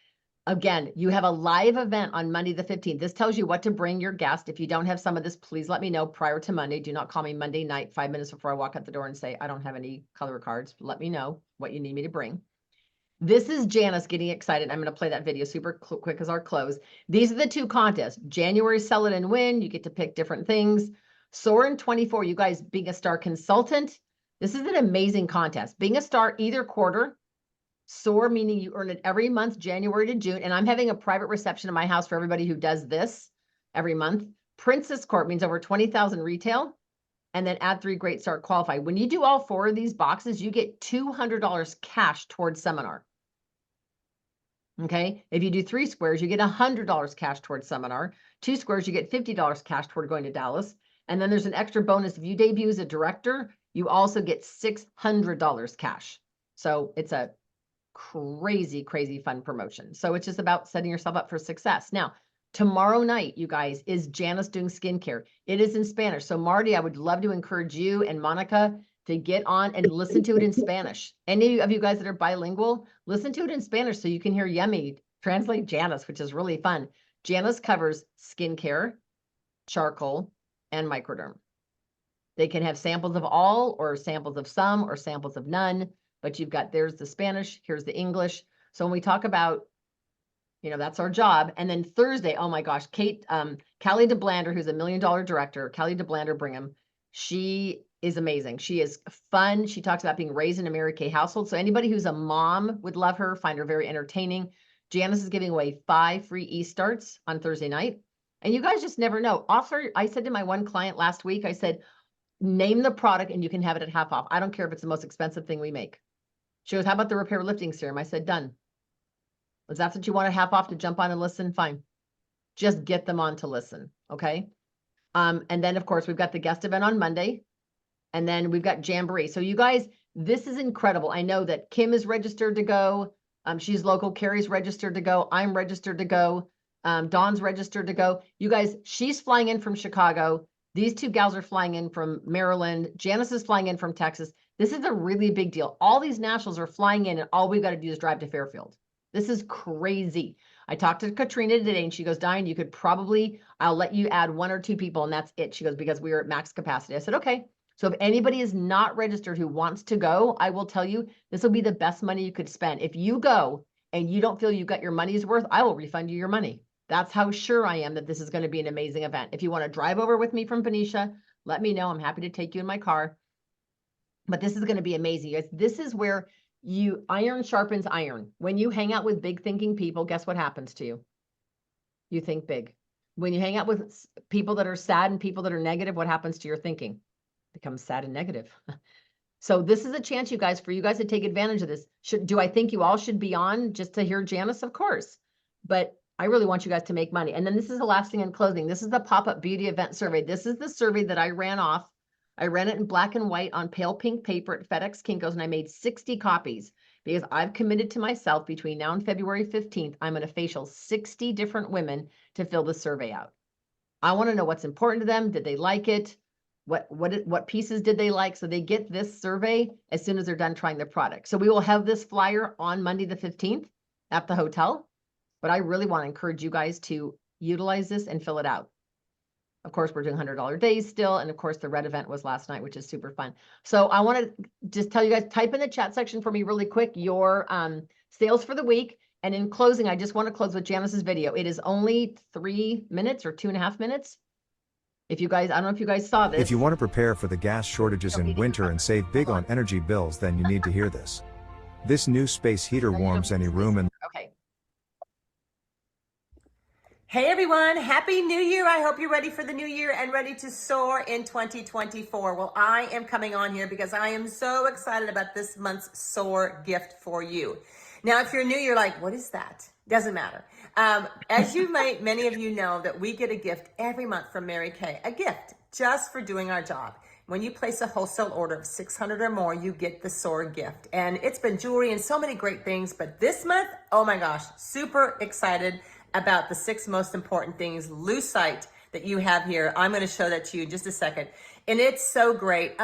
again, you have a live event on Monday the 15th. This tells you what to bring your guest. If you don't have some of this, please let me know prior to Monday. Do not call me Monday night, 5 minutes before I walk out the door and say, I don't have any color cards. Let me know what you need me to bring. This is Janice getting excited. I'm going to play that video super quick as our close. These are the two contests. January, Sell It and Win. You get to pick different things. Soar in 24, you guys being a star consultant. This is an amazing contest. Being a star either quarter. Soar, meaning you earn it every month, January to June. And I'm having a private reception in my house for everybody who does this every month. Princess Court means over 20,000 retail. And then add 3 great star qualify. When you do all 4 of these boxes, you get $200 cash towards seminar. Okay. If you do 3 squares, you get $100 cash towards seminar. 2 squares, you get $50 cash toward going to Dallas. And then there's an extra bonus. If you debut as a director, you also get $600 cash. So it's a crazy, crazy fun promotion. So it's just about setting yourself up for success. Now, tomorrow night, you guys, is Janice doing skincare. It is in Spanish. So Marty, I would love to encourage you and Monica to get on and listen to it in Spanish. Any of you guys that are bilingual, listen to it in Spanish so you can hear Yummy translate Janice, which is really fun. Janice covers skincare, charcoal, and microderm. They can have samples of all or samples of some or samples of none, but you've got, there's the Spanish, here's the English. So when we talk about, you know, that's our job. And then Thursday, oh my gosh, Callie DeBlander, who's a $1 million director, Callie DeBlander Brigham, she is amazing. She is fun. She talks about being raised in a Mary Kay household. So anybody who's a mom would love her, find her very entertaining. Janice is giving away 5 free e-starts on Thursday night. And you guys just never know. Offer, I said to my one client last week, I said, name the product and you can have it at half off. I don't care if it's the most expensive thing we make. She goes, how about the repair lifting serum? I said, done. Is that what you want to half off to jump on and listen? Fine. Just get them on to listen. Okay. And then of course we've got the guest event on Monday. And then we've got Jamboree. So you guys, this is incredible. I know that Kim is registered to go. She's local. Carrie's registered to go. I'm registered to go. Dawn's registered to go. You guys, she's flying in from Chicago. These 2 gals are flying in from Maryland. Janice is flying in from Texas. This is a really big deal. All these nationals are flying in and all we've got to do is drive to Fairfield. This is crazy. I talked to Katrina today and she goes, Diane, you could probably, I'll let you add 1 or 2 people and that's it. She goes, because we are at max capacity. I said, okay. So if anybody is not registered who wants to go, I will tell you, this will be the best money you could spend. If you go and you don't feel you got your money's worth, I will refund you your money. That's how sure I am that this is going to be an amazing event. If you want to drive over with me from Benicia, let me know. I'm happy to take you in my car. But this is going to be amazing, you guys. This is where iron sharpens iron. When you hang out with big thinking people, guess what happens to you? You think big. When you hang out with people that are sad and people that are negative, what happens to your thinking? It becomes sad and negative. So this is a chance, you guys, for you guys to take advantage of this. Do I think you all should be on just to hear Janice? Of course. But I really want you guys to make money. And then this is the last thing in closing. This is the pop-up beauty event survey. This is the survey that I ran off. I ran it in black and white on pale pink paper at FedEx Kinko's, and I made 60 copies because I've committed to myself between now and February 15th, I'm going to facial 60 different women to fill the survey out. I want to know what's important to them. Did they like it? What pieces did they like? So they get this survey as soon as they're done trying the product. So we will have this flyer on Monday the 15th at the hotel, but I really want to encourage you guys to utilize this and fill it out. Of course, we're doing $100 days still. And of course, the red event was last night, which is super fun. So I want to just tell you guys, type in the chat section for me really quick, your sales for the week. And in closing, I just want to close with Janice's video. It is only 3 minutes or 2.5 minutes. If you guys, I don't know if you guys saw this. If you want to prepare for the gas shortages in winter and save big on energy bills, then you need to hear this. This new space heater warms any room and okay. Hey everyone, Happy New Year. I hope you're ready for the new year and ready to soar in 2024. Well, I am coming on here because I am so excited about this month's soar gift for you. Now, if you're new, you're like, what is that? Doesn't matter. As many of you know that we get a gift every month from Mary Kay, a gift just for doing our job. When you place a wholesale order of 600 or more, you get the soar gift. And it's been jewelry and so many great things. But this month, oh my gosh, super excited about the 6 most important things, lucite, that you have here. I'm going to show that to you in just a second. And it's so great.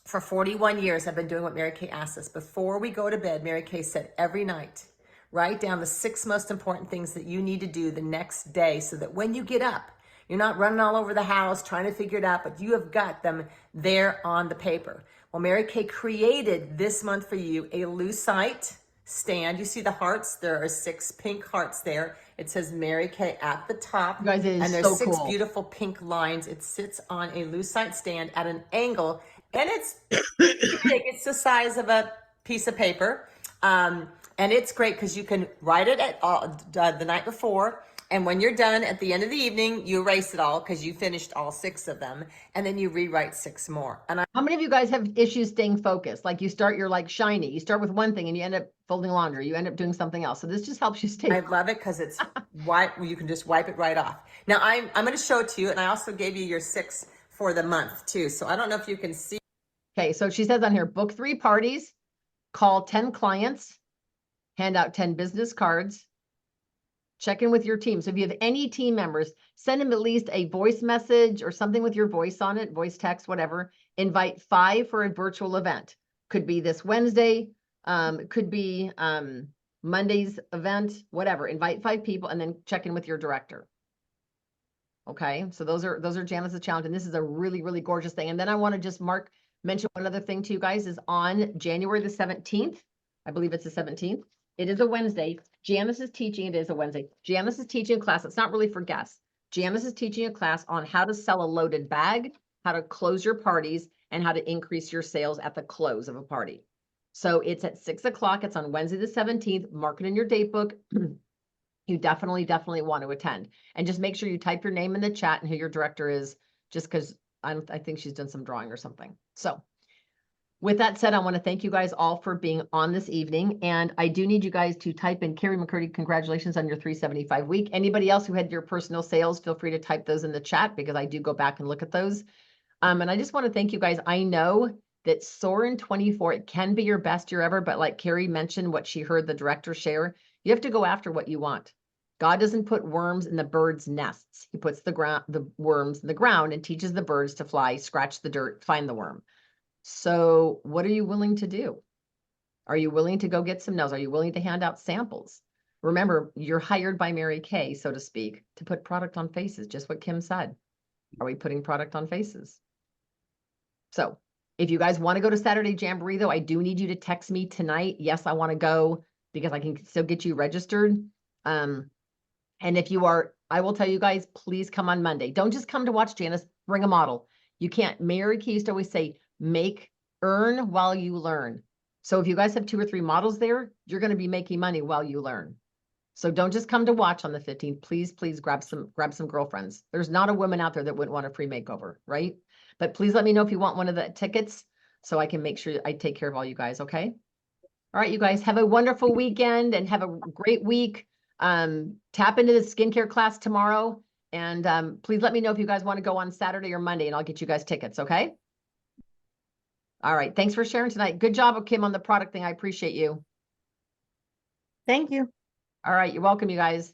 For 41 years, I've been doing what Mary Kay asked us. Before we go to bed, Mary Kay said every night, write down the 6 most important things that you need to do the next day so that when you get up, you're not running all over the house trying to figure it out, but you have got them there on the paper. Well, Mary Kay created this month for you a lucite stand. You see the hearts? There are 6 pink hearts there. It says Mary Kay at the top. You guys, it is and there's so 6 cool. beautiful pink lines. It sits on a lucite stand at an angle, and it's big. It's the size of a piece of paper. And it's great because you can write it at the night before. And when you're done at the end of the evening, you erase it all because you finished all 6 of them. And then you rewrite 6 more. And How many of you guys have issues staying focused? Like you start, you're like shiny. You start with one thing and you end up folding laundry. You end up doing something else. So this just helps you stay. I love it because it's you can just wipe it right off. Now I'm going to show it to you. And I also gave you your 6 for the month too. So I don't know if you can see. Okay. So she says on here, book 3 parties, call 10 clients, hand out 10 business cards, check in with your team. So if you have any team members, send them at least a voice message or something with your voice on it, voice text, whatever. Invite 5 for a virtual event. Could be this Wednesday. Could be Monday's event, whatever. Invite 5 people and then check in with your director. Okay, so those are Janice's challenge, and this is a really, really gorgeous thing. And then I want to just mention one other thing to you guys is on January the 17th. I believe it's the 17th. It is a Wednesday. Janice is teaching. It is a Wednesday. Janice is teaching a class. It's not really for guests. Janice is teaching a class on how to sell a loaded bag, how to close your parties, and how to increase your sales at the close of a party. So it's at 6 o'clock. It's on Wednesday the 17th. Mark it in your date book. You definitely want to attend. And just make sure you type your name in the chat and who your director is, just because I think she's done some drawing or something. So with that said, I want to thank you guys all for being on this evening. And I do need you guys to type in Carrie McCurdy, congratulations on your 375 week. Anybody else who had your personal sales, feel free to type those in the chat because I do go back and look at those. And I just want to thank you guys. I know that SOAR in 24, it can be your best year ever, but like Carrie mentioned, what she heard the director share, you have to go after what you want. God doesn't put worms in the birds' nests. He puts the worms in the ground and teaches the birds to fly, scratch the dirt, find the worm. So what are you willing to do? Are you willing to go get some no's? Are you willing to hand out samples? Remember, you're hired by Mary Kay, so to speak, to put product on faces, just what Kim said. Are we putting product on faces? So if you guys want to go to Saturday Jamboree, though, I do need you to text me tonight. Yes, I want to go because I can still get you registered. And if you are, I will tell you guys, please come on Monday. Don't just come to watch Janice, bring a model. You can't, Mary Kay used to always say, earn while you learn. So if you guys have 2 or 3 models there, you're going to be making money while you learn. So don't just come to watch on the 15th. Please grab some girlfriends. There's not a woman out there that wouldn't want a free makeover, right? But please let me know if you want one of the tickets so I can make sure I take care of all you guys, okay? All right, you guys have a wonderful weekend and have a great week. Tap into the skincare class tomorrow. And please let me know if you guys want to go on Saturday or Monday and I'll get you guys tickets, okay? All right, thanks for sharing tonight. Good job, Kim, on the product thing. I appreciate you. Thank you. All right, you're welcome, you guys.